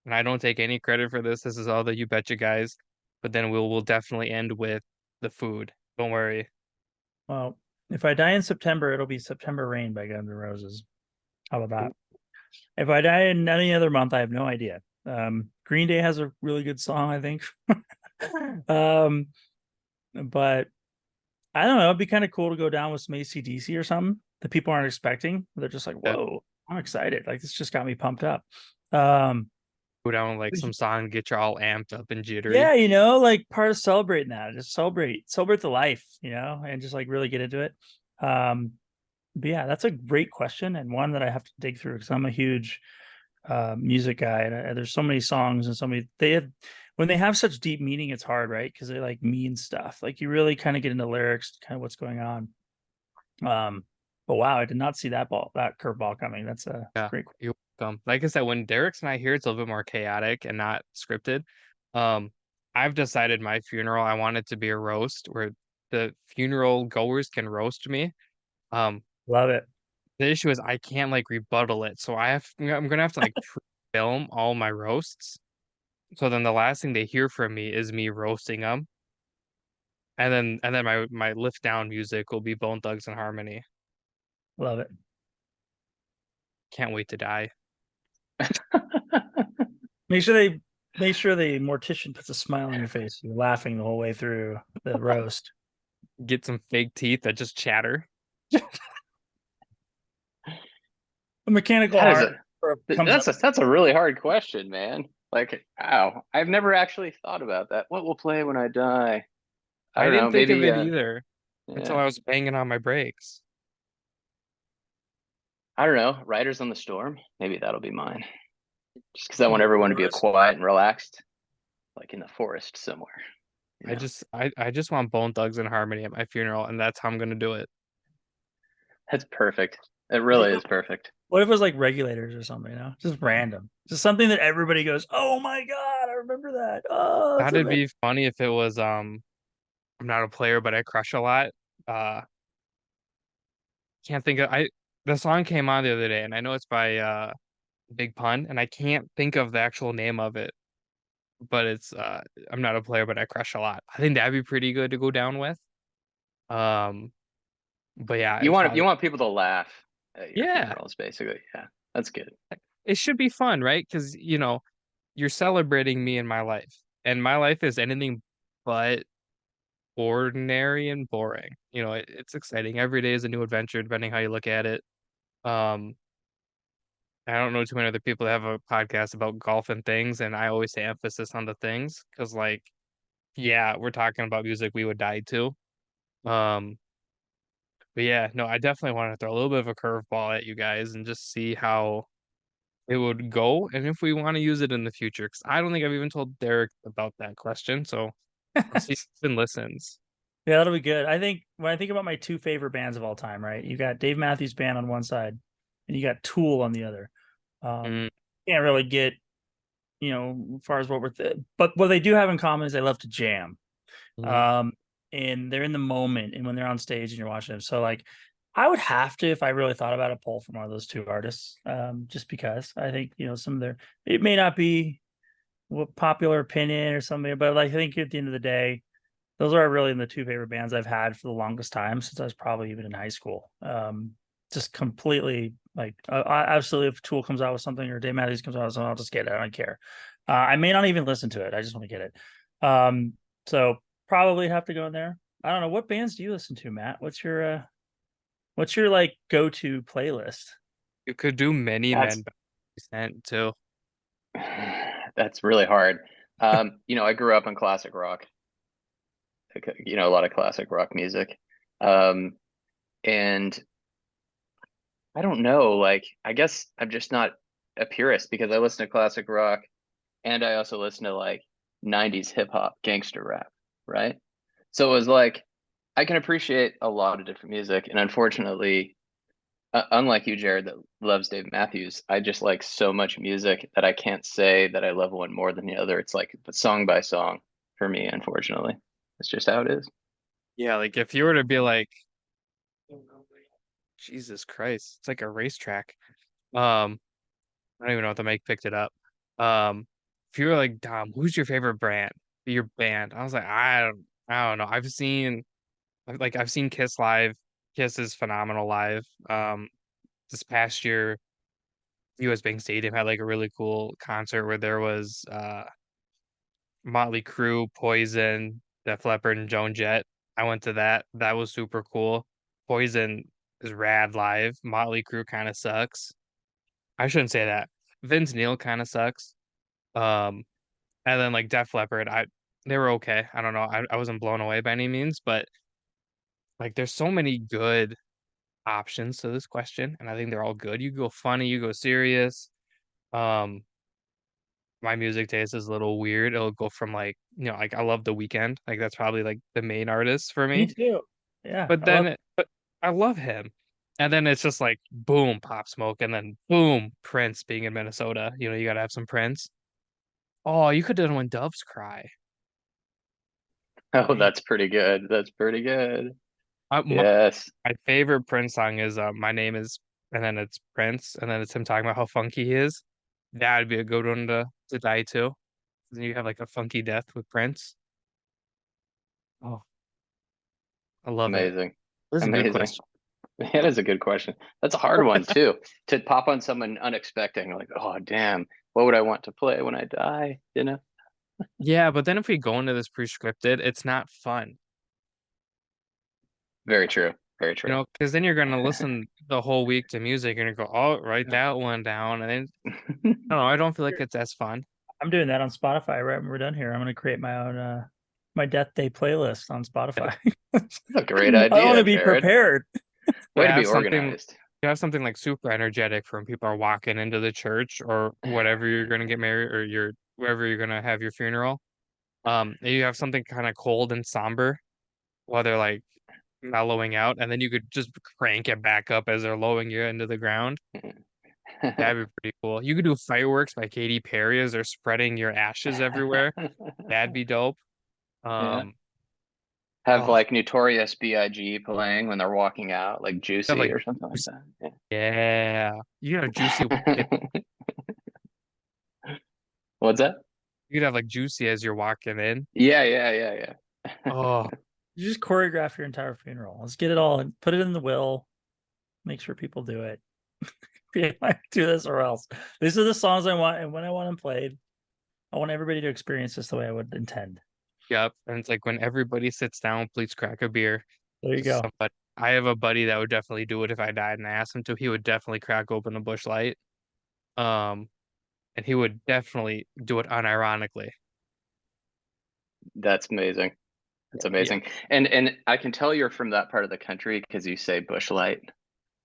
And I don't take any credit for this. This is all the You Betcha guys. But then we'll definitely end with the food. Don't worry. Well, if I die in September, it'll be September Rain by Guns N' Roses. How about that? If I die in any other month, I have no idea. Green Day has a really good song, I think. um, but I don't know. It'd be kind of cool to go down with some AC/DC or something that people aren't expecting. They're just like, Yeah. whoa, I'm excited. Like, this just got me pumped up. Um, Go down with like some song, get you all amped up and jittery. yeah, like part of celebrating that, just celebrate the life, and just like really get into it. Um, but yeah, that's a great question and one that I have to dig through because I'm a huge music guy, and there's so many songs and so many when they have such deep meaning, it's hard, right? Because they like mean stuff. Like you really kind of get into lyrics, kind of what's going on. But wow, I did not see that curveball coming. That's a Yeah, great. you're welcome. Like I said, when Derek's not here, it's a little bit more chaotic and not scripted. Um, I've decided my funeral, I want it to be a roast where the funeral goers can roast me. Um, Love it. the issue is I can't like rebuttal it, so I'm gonna have to like film all my roasts. So then the last thing they hear from me is me roasting them. And then my lift down music will be Bone Thugs and Harmony. Love it. Can't wait to die. Make sure the mortician puts a smile on your face. You're laughing the whole way through the roast. Get some fake teeth that just chatter. A mechanical That is heart comes up. that's a really hard question, man. Like, wow, I've never actually thought about that. What will play when I die? I I don't know. didn't think of Maybe, it either until yeah, I was banging on my brakes. I don't know. Riders on the Storm. Maybe that'll be mine. Just because I You want get everyone to be roast. quiet and relaxed, like in the forest somewhere. You know, I just want Bone Thugs and Harmony at my funeral, and that's how I'm gonna do it. that's perfect. It What really if is perfect. what if it was like Regulators or something, just random. Just something that everybody goes, "Oh my God, I remember that. Oh, that's That'd amazing." be funny if it was I'm not a player, but I crush a lot. Uh can't think of I the song came on the other day and I know it's by Big Pun and I can't think of the actual name of it, but it's I'm not a player, but I crush a lot. I think that'd be pretty good to go down with. Um but yeah, You it's want probably people to laugh at your yeah, funerals, basically. Yeah, that's good. it should be fun, right? Because you're celebrating me and my life. And my life is anything but ordinary and boring. It's exciting. Every day is a new adventure, depending how you look at it. Um, I don't know too many other people that have a podcast about golf and things, and I always say emphasis on the things because, like, yeah, we're talking about music we would die to. Um, but yeah, no, I definitely want to throw a little bit of a curveball at you guys and just see how it would go and if we want to use it in the future. Because I don't think I've even told Derek about that question, so I'll see if he even listens. Yeah, that'll be good. I think when I think about my two favorite bands of all time, right? You got Dave Matthews Band on one side, and you got Tool on the other. Mm, Can't really get, as far as but what they do have in common is they love to jam. mhm. Um, and they're in the moment and when they're on stage and you're watching them. So like I would have to, if I really thought about a pull from one of those two artists, just because I think, some of their, it may not be what popular opinion or something, but like, I think at the end of the day, those are really the two favorite bands I've had for the longest time since I was probably even in high school. Just completely like, I absolutely, if Tool comes out with something or Dave Matthews comes out with something, I'll just get it. I don't care. I may not even listen to it. I just want to get it. So probably have to go in there. I don't know. What bands do you listen to, Matt? What's your like go-to playlist? You could do many That's men by percent too. that's really hard. I grew up in classic rock. A lot of classic rock music. Um, and I don't know, like, I guess I'm just not a purist because I listen to classic rock and I also listen to like 90s hip hop, gangster rap, right? So it was like I can appreciate a lot of different music, and unfortunately, unlike you, Jared, that loves Dave Matthews, I just like so much music that I can't say that I love one more than the other. It's like song by song for me, unfortunately. It's just how it is. Yeah, like if you were to be like, Jesus Christ, it's like a racetrack. Um, I don't even know if the mic picked it up. Um, if you were like, Dom, who's your favorite brand? Your band? I was like, I don't know. I've seen Kiss live. Kiss is phenomenal live. This past year, US Bank Stadium had like a really cool concert where there was Motley Crue, Poison, Def Leppard, and Joan Jett. I went to that. That was super cool. Poison is rad live. Motley Crue kind of sucks. I shouldn't say that. Vince Neil kind of sucks. Um, and then like Def Leppard, they were okay. I don't know. I wasn't blown away by any means, but like there's so many good options to this question, and I think they're all good. You go funny, you go serious. Um, my music taste is a little weird. It'll go from like, like I love The Weeknd. Like that's probably like the main artist for Me me. too. Yeah, But I love. but I love him. And then it's just like boom, Pop Smoke, and then boom, Prince being in Minnesota. You gotta have some Prince. Oh, you could have done When Doves Cry. Oh, Man. that's pretty good. That's pretty good. Uh, my, Yes. my favorite Prince song is My Name Is, and then it's Prince, and then it's him talking about how funky he is. That'd be a good one to die to. Then you have like a funky death with Prince. Oh. I love it. Amazing. This is a good Amazing. question. That is a good question. That's a hard one too. To pop on someone unexpected, like, oh damn, what would I want to play when I die? You know? Yeah, but then if we go into this pre-scripted, it's not fun. Very true. Very You true. know, because then you're gonna listen the whole week to music and you go, oh, write that one down, and then I don't know. I don't feel like it's as fun. I'm doing that on Spotify right when we're done here. I'm going to create my own my death day playlist on Spotify. That's a great I want idea, to be Jared. prepared. Way to be Have something. organized. You have something like super energetic for when people are walking into the church or whatever you're gonna get married or wherever you're gonna have your funeral. And you have something kind of cold and somber while they're like mellowing out, and then you could just crank it back up as they're lowering you into the ground. That'd be pretty cool. You could do fireworks by Katy Perry as they're spreading your ashes everywhere. That'd be dope. Yeah. Um, Have oh, like Notorious B.I.G. playing when they're walking out, like have Juicy like, or something like that. yeah, you could have Juicy. Yeah. What's that? You could have like Juicy as you're walking in. Yeah. Oh, You just choreograph your entire funeral. Let's get it all and put it in the will. Make sure people do it. Be like, do this or else. These are the songs I want, and when I want them played, I want everybody to experience this the way I would intend. yep. And it's like when everybody sits down, please crack a beer. There you go. Somebody, I have a buddy that would definitely do it if I died and I asked him to. He would definitely crack open a Busch Light. Um, and he would definitely do it unironically. That's amazing. That's Yeah. amazing. And I can tell you're from that part of the country because you say Busch Light.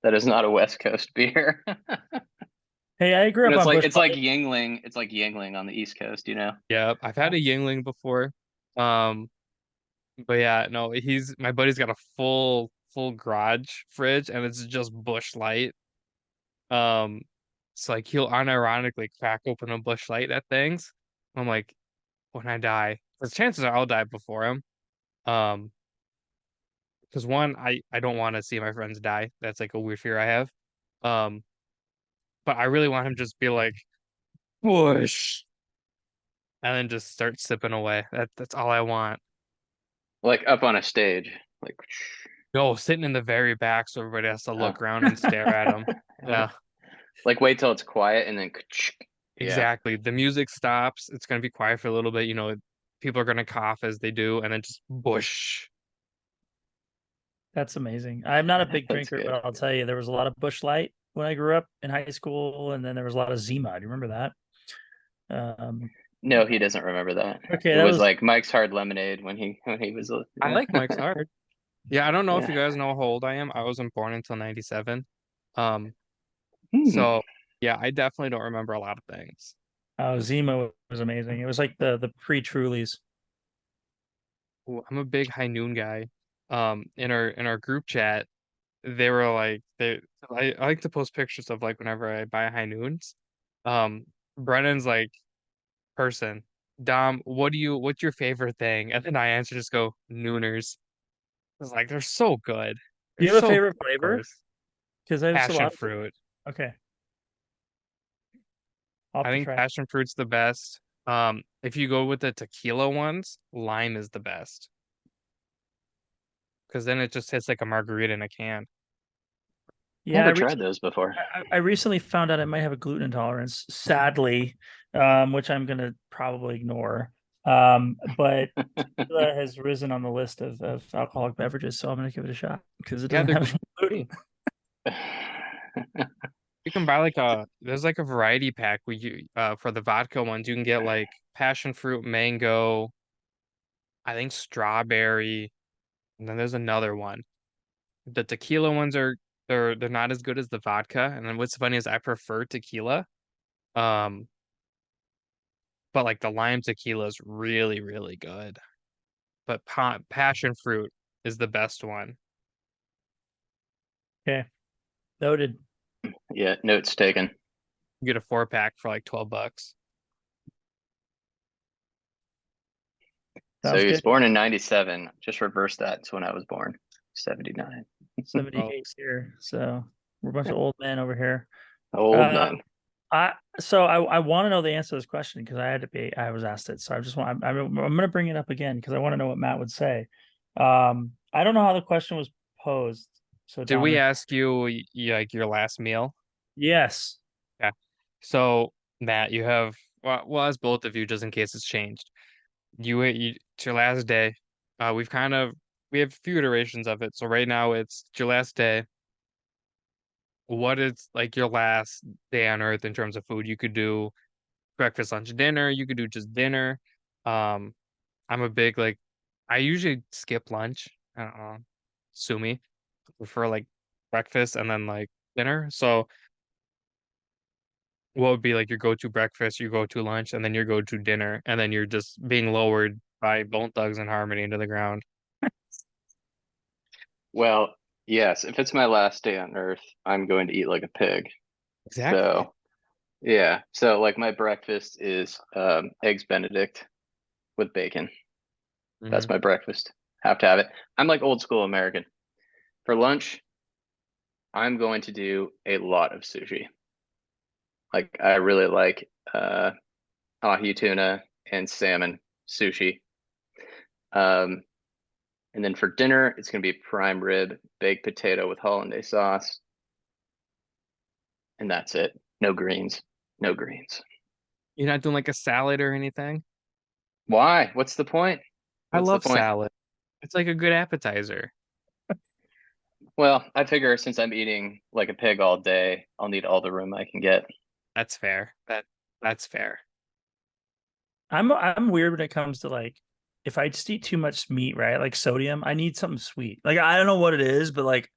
That is not a West Coast beer. Hey, I grew And up on Busch it's like Light. Yingling. It's like Yingling on the East Coast, you know? Yep. I've had a Yingling before. Um, but yeah, no, my buddy's got a full garage fridge and it's just Busch Light. Um, so like he'll unironically crack open a Busch Light at things. I'm like, when I die, because chances are I'll die before him. Um, because one, I don't want to see my friends die. That's like a weird fear I have. Um, but I really want him to just be like, Bush, and then just start sipping away. That's all I want. Like up on a stage. Like, No, sitting in the very back so everybody has to oh. look around and stare at him. Yeah, Like wait till it's quiet and then yeah. exactly. The music stops. It's gonna be quiet for a little bit. You know, people are gonna cough as they do, and then just Bush. That's amazing. I'm not a big That's drinker, good. but I'll tell you, there was a lot of Busch Light when I grew up in high school, and then there was a lot of Zima. Do you remember that? No, he doesn't remember that. Okay, It that was was like Mike's Hard Lemonade when he was I yeah. like Mike's Hard. Yeah, I don't know if you Yeah. guys know how old I am. I wasn't born until 97. Um, Hmm. so yeah, I definitely don't remember a lot of things. Zima was amazing. It was like the pre-Trulies. Ooh, I'm a big High Noon guy. In our group chat, they were like I like to post pictures of like whenever I buy High Noons. Um, Brennan's like, person, Dom, what's your favorite thing? And then I answer just go Nooners. It's like they're so good. Do They're you have a so favorite good, of flavor? course. Because there's a Passion lot of fruit. okay. I'll have I to think try. passion fruit's the best. If you go with the tequila ones, lime is the best. Because then it just tastes like a margarita in a can. Yeah, Never tried those before. I recently found out I might have a gluten intolerance, sadly, which I'm gonna probably ignore. But tequila has risen on the list of alcoholic beverages, so I'm gonna give it a shot because it Yeah, doesn't they're have any gluten. great. You can buy like there's like a variety pack where you for the vodka ones you can get like passion fruit, mango, I think strawberry, and then there's another one. The tequila ones are they're not as good as the vodka, and then what's funny is I prefer tequila. Um, but like the lime tequila is really, really good. But passion fruit is the best one. Okay, noted. Yeah, notes taken. You get a 4 pack for like $12. So Sounds he was good. born in 97. Just reverse that to when I was born. 79. 78 here, so we're a bunch of old men over here. Old Uh, man. I want to know the answer to this question because I was asked it, so I just want I'm going to bring it up again because I want to know what Matt would say. I don't know how the question was posed. So Did we Dominic, ask you like your last meal? yes. Yeah. So Matt, you have well, as both of you, just in case it's changed. It's your last day. We have a few iterations of it. So right now it's your last day. What is like your last day on Earth in terms of food? You could do breakfast, lunch, dinner. You could do just dinner. Um, I'm a big like I usually skip lunch. I don't know. Sue me. I prefer like breakfast and then like dinner. So what would be like your go-to breakfast, your go-to lunch, and then your go-to dinner, and then you're just being lowered by Bone Thugs and Harmony into the ground. Well, yes, if it's my last day on Earth, I'm going to eat like a pig. Exactly. So yeah, so like my breakfast is eggs Benedict with bacon. Hmm. That's my breakfast. Have to have it. I'm like old school American. For lunch, I'm going to do a lot of sushi. Like I really like ahi tuna and salmon sushi. Um, and then for dinner, it's gonna be prime rib, baked potato with hollandaise sauce, and that's it. No greens. No greens. You're not doing like a salad or anything? Why? What's the point? I What's the love point? salad. It's like a good appetizer. Well, I figure since I'm eating like a pig all day, I'll need all the room I can get. That's fair. That's fair. I'm weird when it comes to like if I just eat too much meat, right? Like sodium, I need something sweet. Like I don't know what it is, but like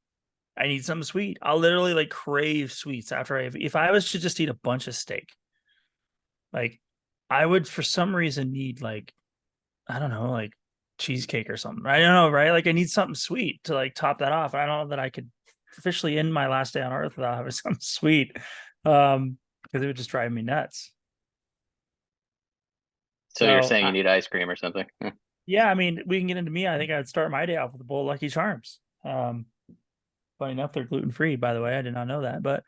I need something sweet. I'll literally like crave sweets after if I was to just eat a bunch of steak, like I would for some reason need like I don't know, like cheesecake or something. I don't know, right? Like I need something sweet to like top that off. I don't know that I could officially end my last day on earth without having something sweet. Because it would just drive me nuts. So you're So saying you need ice cream or something? yeah, I mean, we can get into me. I think I'd start my day off with a bowl of Lucky Charms. Funny enough, they're gluten free, by the way. I did not know that, but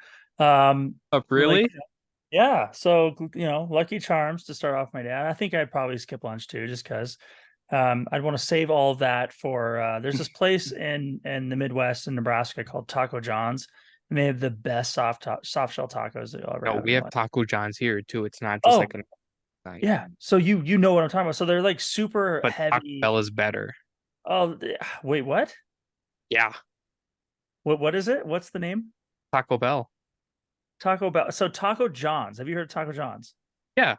Oh, like really? yeah. So Lucky Charms to start off my day. I think I'd probably skip lunch too, just because I'd want to save all of that for. There's this place in the Midwest in Nebraska called Taco John's, and they have the best soft shell tacos that you'll ever No, have in we your have life. Taco John's here too. It's not just Oh like a thing. yeah, so you know what I'm talking about. So they're like super But Taco heavy. Bell is better. Oh wait, what? Yeah, What is it? What's the name? Taco Bell. Taco Bell. So Taco John's. Have you heard of Taco John's? Yeah.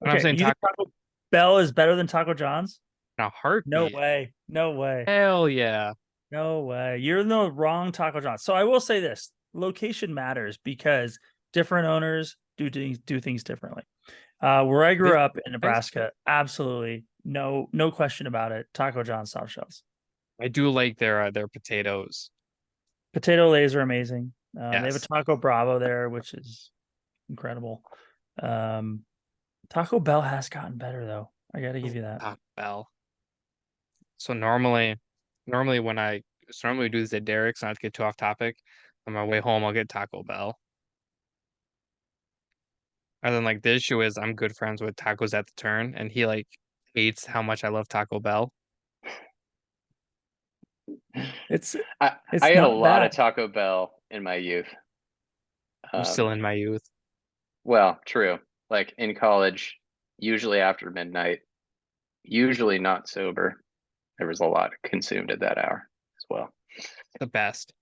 And I'm Okay, saying you think Taco Taco Bell is better than Taco John's? in a No heartbeat. way. No way. Hell yeah. No way. You're in the wrong Taco John's. So I will say this: location matters because different owners do things differently. Where I This grew up in guys, Nebraska, absolutely no question about it. Taco John's soft shells. I do like their potatoes. Potato lays are amazing. They have a Yes. Taco Bravo there, which is incredible. Um, Taco Bell has gotten better though. I got to give you that. Taco Bell. So normally when I so normally we do this at Derek's, not to get too off topic. On my way home, I'll get Taco Bell. And then like the issue is I'm good friends with Tacos at the Turn, and he like hates how much I love Taco Bell. It's I I it's had a not lot bad. of Taco Bell in my youth. I'm Um, still in my youth. well, true. Like in college, usually after midnight, usually not sober. There was a lot consumed at that hour as well. The best.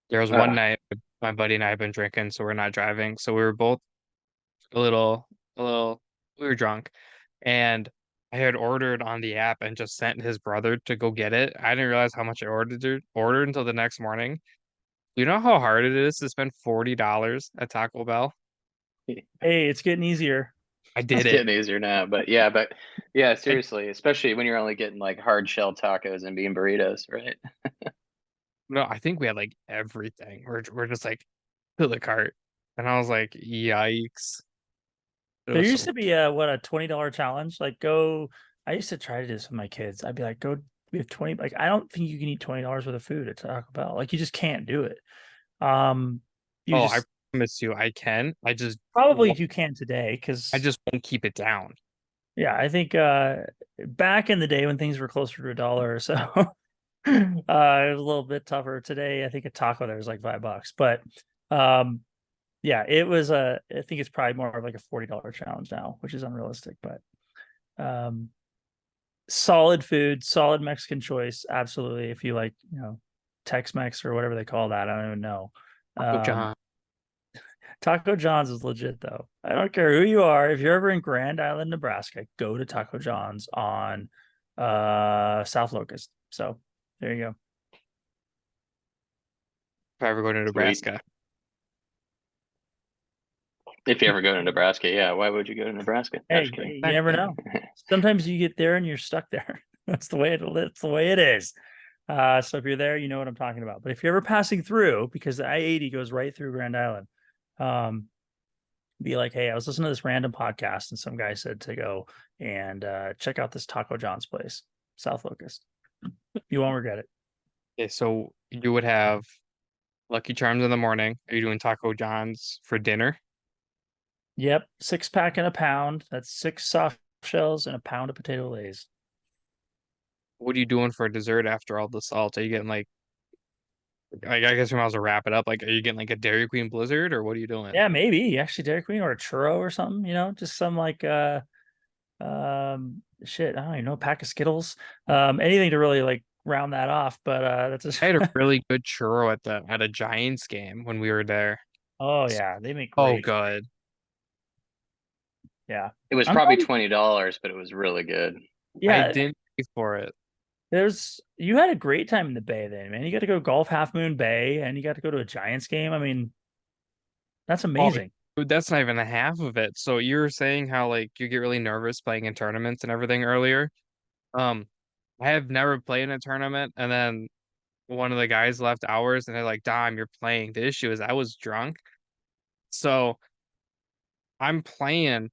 There was one Uh, night my buddy and I have been drinking, so we're not driving. So we were both a little a little we were drunk. And I had ordered on the app and just sent his brother to go get it. I didn't realize how much I ordered until the next morning. You know how hard it is to spend $40 at Taco Bell? Hey, it's getting easier. I it's did it. getting easier now, but yeah, I seriously, especially when you're only getting like hard shell tacos and bean burritos, right? no, I think we had like everything. We're just like to the cart. And I was like, yikes. It There was used so to be a $20 challenge. Like go. I used to try to do this with my kids. I'd be like, go. We have 20. Like I don't think you can eat $20 worth of food at Taco Bell. Like you just can't do it. Um, you oh, I just promise you I can. probably you can today I because just won't keep it down. yeah, I think back in the day when things were closer to $1 or so, It was a little bit tougher today. I think a taco there was like $5, but yeah, it was I think it's probably more of like a $40 challenge now, which is unrealistic, but um solid food, solid Mexican choice. Absolutely. If you like, Tex-Mex or whatever they call that, I don't even know. Taco John. Taco John's is legit though. I don't care who you are. If you're ever in Grand Island, Nebraska, go to Taco John's on South Locust. So there you go. If I ever go to Sweet. Nebraska. If you ever go to Nebraska, yeah. Why would you go to Nebraska? No, Hey, just kidding. you never know. Sometimes you get there and you're stuck there. That's the way it's the way it is. So if you're there, you know what I'm talking about. But if you're ever passing through, because the I-80 goes right through Grand Island, be like, hey, I was listening to this random podcast and some guy said to go and check out this Taco John's place, South Locust. You won't regret it. Okay, so you would have Lucky Charms in the morning. Are you doing Taco John's for dinner? Yep, 6-pack and a pound. That's 6 soft shells and a pound of potato lays. What are you doing for dessert after all the salt? Are you getting like I guess we might as well wrap it up. Like, are you getting like a Dairy Queen Blizzard or what are you doing? Yeah, maybe actually Dairy Queen or a churro or something, just some like shit, I don't even know, pack of Skittles. Anything to really like round that off, but that's I just had a really good churro at a Giants game when we were there. oh yeah, they make Oh, great. good. Yeah. It was I'm probably glad $20, but it was really good. I yeah, didn't pay for it. you had a great time in the Bay then, man. You got to go golf Half Moon Bay and you got to go to a Giants game. I mean, that's Oh, amazing. dude, that's not even the half of it. So you were saying how like you get really nervous playing in tournaments and everything earlier. Um, I have never played in a tournament, and then one of the guys left hours, and they're like, "Dom, you're playing." The issue is I was drunk, so I'm playing,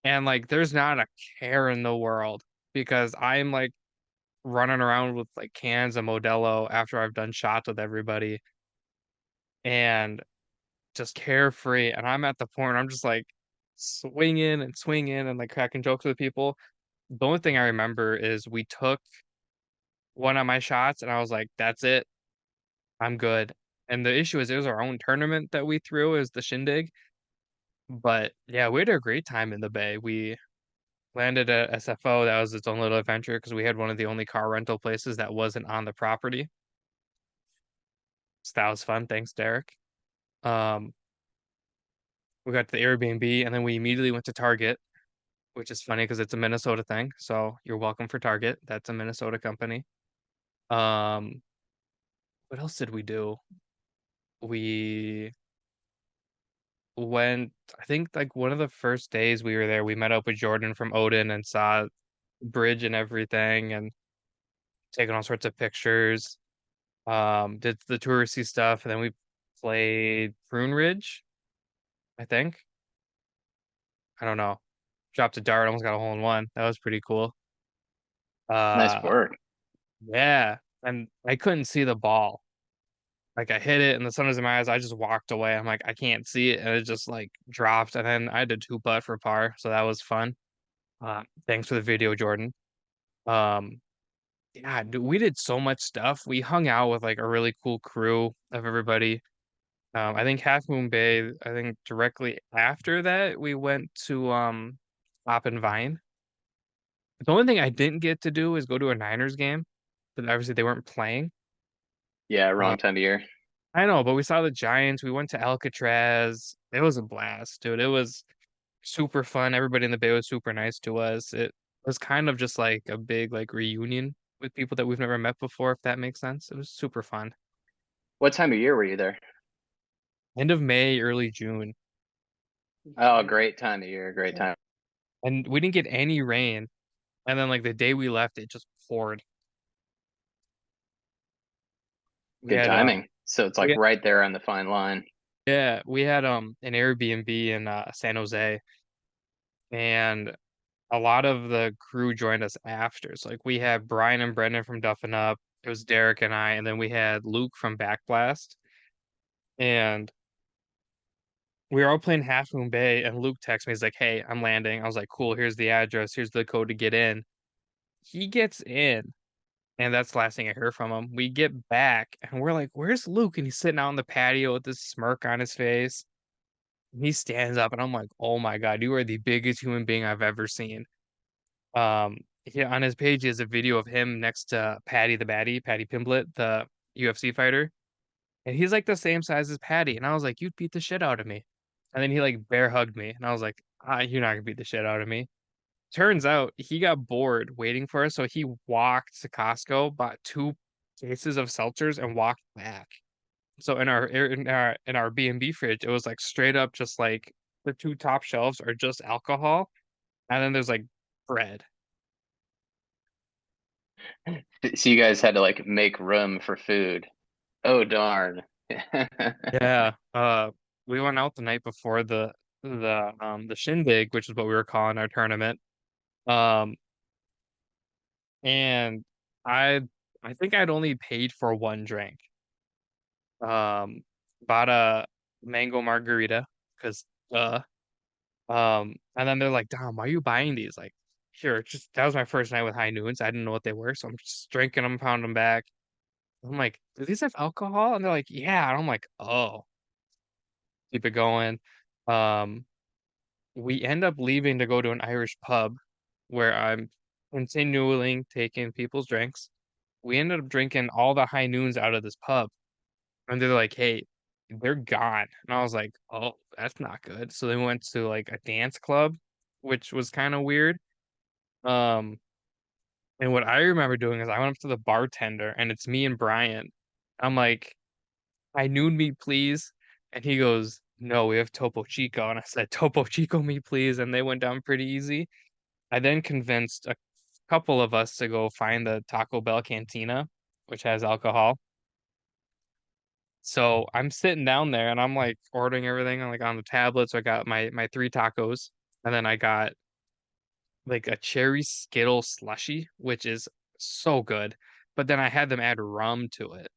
and like there's not a care in the world because I'm like running around with like cans of Modelo after I've done shots with everybody, and just carefree. And I'm at the point where I'm just like swinging and like cracking jokes with people. The only thing I remember is we took one of my shots and I was like, that's it. I'm good. And the issue is it was our own tournament that we threw as the shindig. But yeah, we had a great time in the Bay. We landed at SFO. That was its own little adventure because we had one of the only car rental places that wasn't on the property. So that was fun. Thanks, Derek. Um, we got to the Airbnb and then we immediately went to Target, which is funny because it's a Minnesota thing. So you're welcome for Target. That's a Minnesota company. Um, what else did we do? We went, I think like one of the first days we were there, we met up with Jordan from Odin and saw the bridge and everything and taking all sorts of pictures. Did the touristy stuff, and then we played Prune Ridge, I think. I don't know. Dropped a dart, almost got a hole in one. That was pretty cool. Nice Uh, work. yeah, and I couldn't see the ball. Like I hit it and the sun was in my eyes. I just walked away. I'm like, I can't see it, and it just like dropped. And then I had to two putt for par, so that was fun. Thanks for the video, Jordan. Um, yeah, dude, we did so much stuff. We hung out with like a really cool crew of everybody. I think Half Moon Bay, I think directly after that, we went to Hop and Vine. The only thing I didn't get to do is go to a Niners game, but obviously they weren't playing. Yeah, Uh, wrong time of year. I know, but we saw the Giants. We went to Alcatraz. It was a blast, dude. It was super fun. Everybody in the Bay was super nice to us. It was kind of just like a big like reunion with people that we've never met before, if that makes sense. It was super fun. What time of year were you there? End of May, early June. Oh, great time of year. Great time. And we didn't get any rain. And then like the day we left, it just poured. We Good had timing. So it's we like had, right there on the fine line. yeah, we had an Airbnb in San Jose, and a lot of the crew joined us after. So like we had Brian and Brendan from Duffin Up. It was Derek and I, and then we had Luke from Backblast. And we were all playing Half Moon Bay, and Luke texts me. He's like, "Hey, I'm landing." I was like, "Cool. Here's the address. Here's the code to get in." He gets in, And that's the last thing I heard from him. We get back and we're like, "Where's Luke?" And he's sitting out on the patio with this smirk on his face. And he stands up and I'm like, "Oh my God, you are the biggest human being I've ever seen." On his page he has a video of him next to Paddy Pimblett, the UFC fighter. And he's like the same size as Paddy. And I was like, "You'd beat the shit out of me." And then he like bear hugged me. And I was like, you're not gonna beat the shit out of me. Turns out he got bored waiting for us, so he walked to Costco, bought 2 cases of seltzers, and walked back. So in our B&B fridge, it was, like, straight up just, like, the 2 top shelves are just alcohol, and then there's, like, bread. So you guys had to like make room for food. Oh darn. Yeah, we went out the night before the shindig, which is what we were calling our tournament, um, and I I think I'd only paid for 1 drink. Um, Bought a mango margarita because, and then they're like, "Dom, why are you buying these?" Like, "Sure, just" that was my first night with High Noons, I didn't know what they were, so I'm just drinking them, pounding them back. I'm like, "Do these have alcohol?" And they're like, "Yeah," and I'm like, "Oh." Keep it going. Um, we end up leaving to go to an Irish pub where I'm continually taking people's drinks. We ended up drinking all the High Noons out of this pub. And they're like, "Hey, they're gone." And I was like, "Oh, that's not good." So they went to like a dance club, which was kind of weird. Um, and what I remember doing is I went up to the bartender and it's me and Brian. I'm like, "I noon me, please." And he goes, "No, we have Topo Chico." And I said, "Topo Chico me, please." And they went down pretty easy. I then convinced a couple of us to go find the Taco Bell Cantina, which has alcohol. So I'm sitting down there and I'm like ordering everything on like on the tablet. So I got my 3 tacos and then I got like a cherry Skittle slushy, which is so good. But then I had them add rum to it.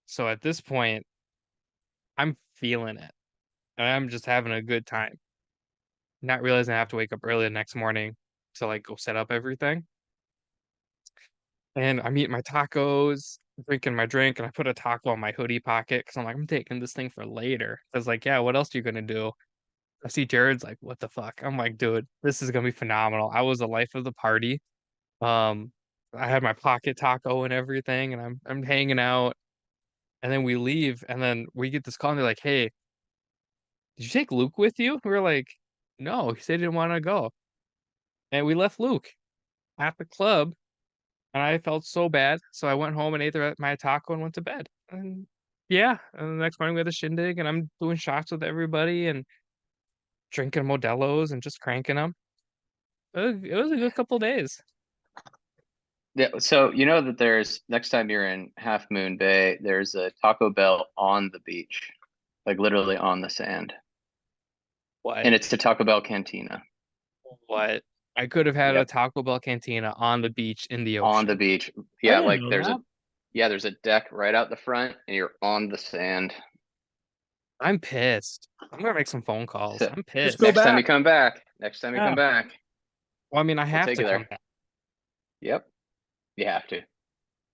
So at this point, I'm feeling it and I'm just having a good time. Not realizing I have to wake up early the next morning to like go set up everything. And I'm eating my tacos, drinking my drink, and I put a taco in my hoodie pocket because I'm like, I'm taking this thing for later. I was like, yeah, what else are you gonna do? I see Jared's like, "What the fuck?" I'm like, "Dude, this is gonna be phenomenal." I was the life of the party. Um, I had my pocket taco and everything, and I'm hanging out, and then we leave, and then we get this call, and they're like, "Hey, did you take Luke with you?" We're like, "No, he said he didn't wanna go." And we left Luke at the club, and I felt so bad, so I went home and ate my taco and went to bed. And yeah, and the next morning we had a shindig, and I'm doing shots with everybody and drinking Modelo's and just cranking them. It was a good couple days. Yeah, so you know that there's next time you're in Half Moon Bay, there's a Taco Bell on the beach, like literally on the sand. What? And it's the Taco Bell Cantina What? I could have had a Yep, Taco Bell Cantina on the beach in the on the ocean. beach. I Yeah, didn't like know that. there's a deck right out the front and you're on the sand. I'm pissed. I'm gonna make some phone calls. So I'm Just go pissed. back. next time you come Yeah. back, Well, I mean, I we'll have take to you come there. back. Yep, you have to,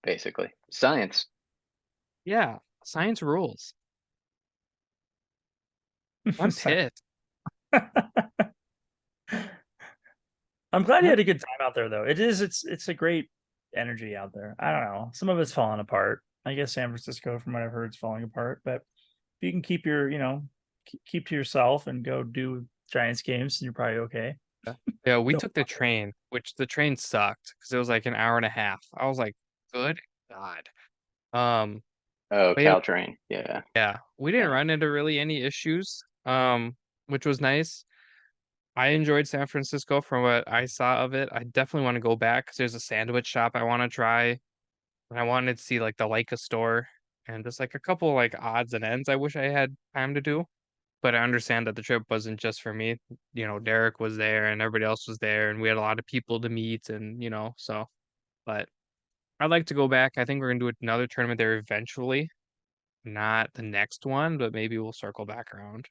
basically. Science. Yeah, science rules. I'm pissed. I'm glad you Yep. had a good time out there though. It's a great energy out there. I don't know. Some of it's falling apart. I guess San Francisco, from what I've heard, is falling apart. But if you can keep your, keep to yourself and go do Giants games, then you're probably okay. Yeah, we Don't took the train, which the train sucked because it was like an hour and a half. I was like, good God. Um, Oh, but yeah, Caltrain. Yeah, yeah, we didn't yeah. run into really any issues, which was nice. I enjoyed San Francisco from what I saw of it. I definitely want to go back because there's a sandwich shop I want to try, and I wanted to see like the Leica store and just like a couple like odds and ends I wish I had time to do. But I understand that the trip wasn't just for me. Derek was there and everybody else was there, and we had a lot of people to meet, and so. But I'd like to go back. I think we're gonna do another tournament there eventually, not the next one, but maybe we'll circle back around.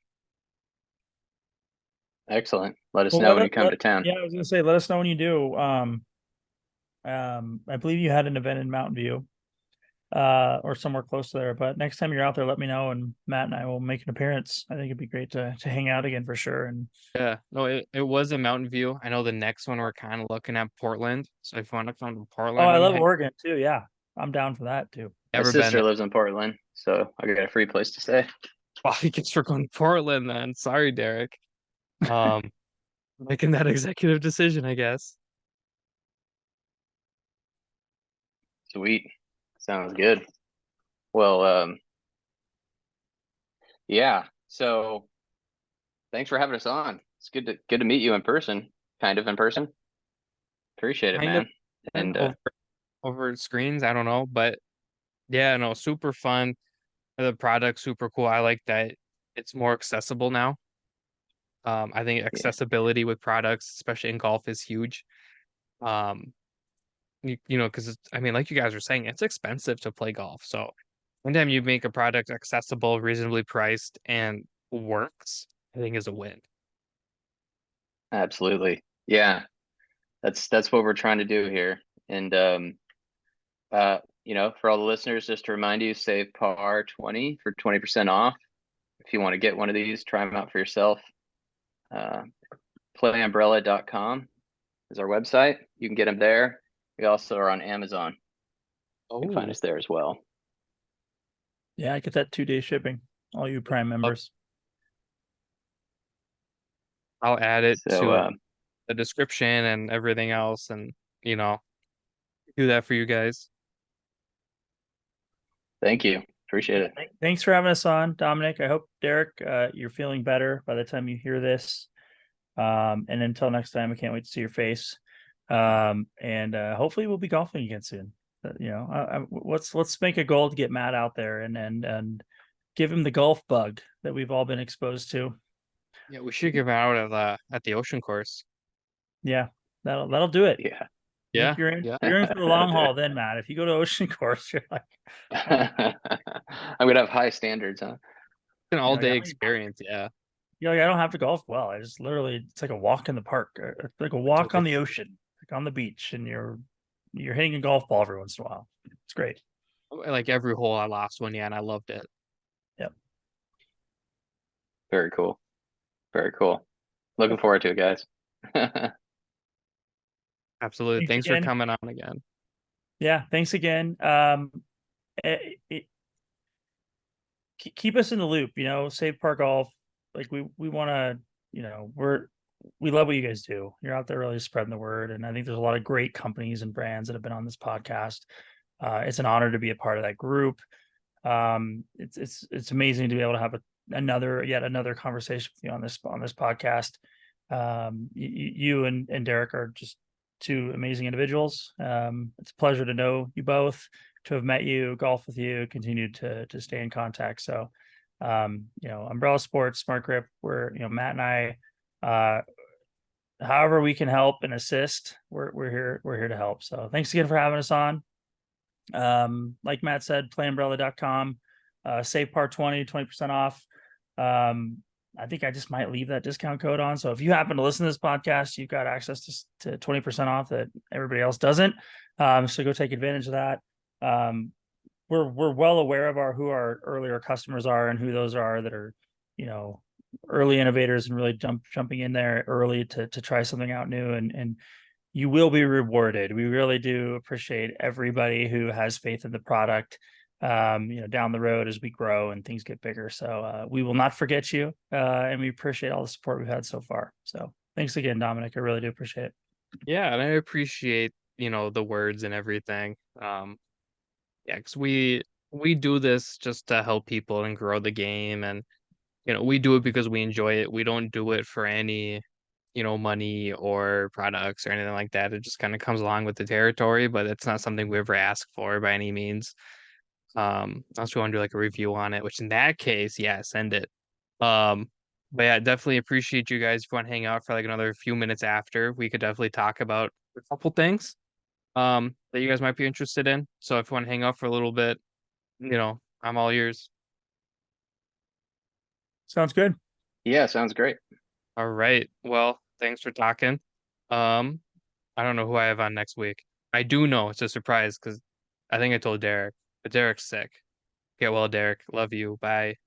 Excellent. Let us Well, know when you come to town. yeah, I was gonna say, let us know when you do. I believe you had an event in Mountain View, or somewhere close there. But next time you're out there, let me know, and Matt and I will make an appearance. I think it'd be great to hang out again for sure. And Yeah, no, it was in Mountain View. I know the next one we're kind of looking at Portland. So if you want to come to oh, Portland I and love hang, Oregon too. Yeah, I'm down for that too. My ever been sister there? lives in Portland, so I got a free place to stay. Well, I guess we're going to Portland then. Sorry, Derek. Um, making that executive decision, I guess. Sweet. Sounds good. Well, yeah. So thanks for having us on. It's good to meet you in person, kind of in person. Appreciate it, Kind of man. And over screens. I don't know, but yeah, no, super fun. The product's super cool. I like that it's more accessible now. I think yeah, accessibility with products, especially in golf, is huge. Um, you know, because I mean, like you guys were saying, it's expensive to play golf. So anytime you make a product accessible, reasonably priced, and works, I think is a win. absolutely. Yeah, that's what we're trying to do here. And for all the listeners, just to remind you, save par 20 for 20% off. If you want to get one of these, try them out for yourself. Uh, playumbrella.com is our website. You can get them there. We also are on Amazon. You can find Oh, us there as well. Yeah, I get that 2-day shipping. All you Prime members. I'll add it So to the description and everything else, and you know, do that for you guys. thank you. Appreciate it. Thanks for having us on, Dominic. I hope, Derek, you're feeling better by the time you hear this. And until next time, I can't wait to see your face. And hopefully we'll be golfing again soon. Let's make a goal to get Matt out there and give him the golf bug that we've all been exposed to. Yeah, we should give it out at the ocean course. Yeah, that'll do it. Yeah. I think Yeah, yeah. you're in for the long That'll do haul it. then, Matt. If you go to Ocean Course, you're like, I'm gonna have high standards, huh? An all I day don't even experience. Yeah. You're like, I don't have to golf well. I just literally, it's like a walk in the park, it's like a walk on Totally. the ocean, like on the beach, and you're hitting a golf ball every once in a while. It's great. Like every hole I lost one, yeah, and I loved it. Yep. Very cool. Very cool. Looking forward to it, guys. Absolutely. Thanks Thanks for again. coming on again. Yeah. Thanks again. It, keep us in the loop. Save Park Golf. Like we want to. We love what you guys do. You're out there really spreading the word, and I think there's a lot of great companies and brands that have been on this podcast. It's an honor to be a part of that group. It's amazing to be able to have yet another conversation with you on this podcast. You and Derek are just two amazing individuals. It's a pleasure to know you both, to have met you, golf with you, continue to stay in contact. So, Umbrella Sports, SmartGrip, Matt and I, however we can help and assist, we're here to help. So thanks again for having us on. Like Matt said, playumbrella.com, save par 20% off. I think I just might leave that discount code on. So if you happen to listen to this podcast, you've got access to 20% off that everybody else doesn't. So go take advantage of that. We're well aware of who our earlier customers are and who those are that are, early innovators and really jumping in there early to try something out new, and you will be rewarded. We really do appreciate everybody who has faith in the product, down the road as we grow and things get bigger. So we will not forget you, and we appreciate all the support we've had so far. So thanks again, Dominic. I really do appreciate it. Yeah, and I appreciate, the words and everything. Yeah, because we do this just to help people and grow the game, and we do it because we enjoy it. We don't do it for any, money or products or anything like that. It just kind of comes along with the territory, but it's not something we ever ask for by any means. Unless we want to do like a review on it, which in that case, yeah, send it. Um, but yeah, definitely appreciate you guys. If you want to hang out for like another few minutes after, we could definitely talk about a couple things that you guys might be interested in. So if you want to hang out for a little bit, I'm all ears. Sounds good. Yeah, sounds great. All right. Well, thanks for talking. Um, I don't know who I have on next week. I do know it's a surprise because I think I told Derek, but Derek's sick. Get well, Derek. Love you. Bye.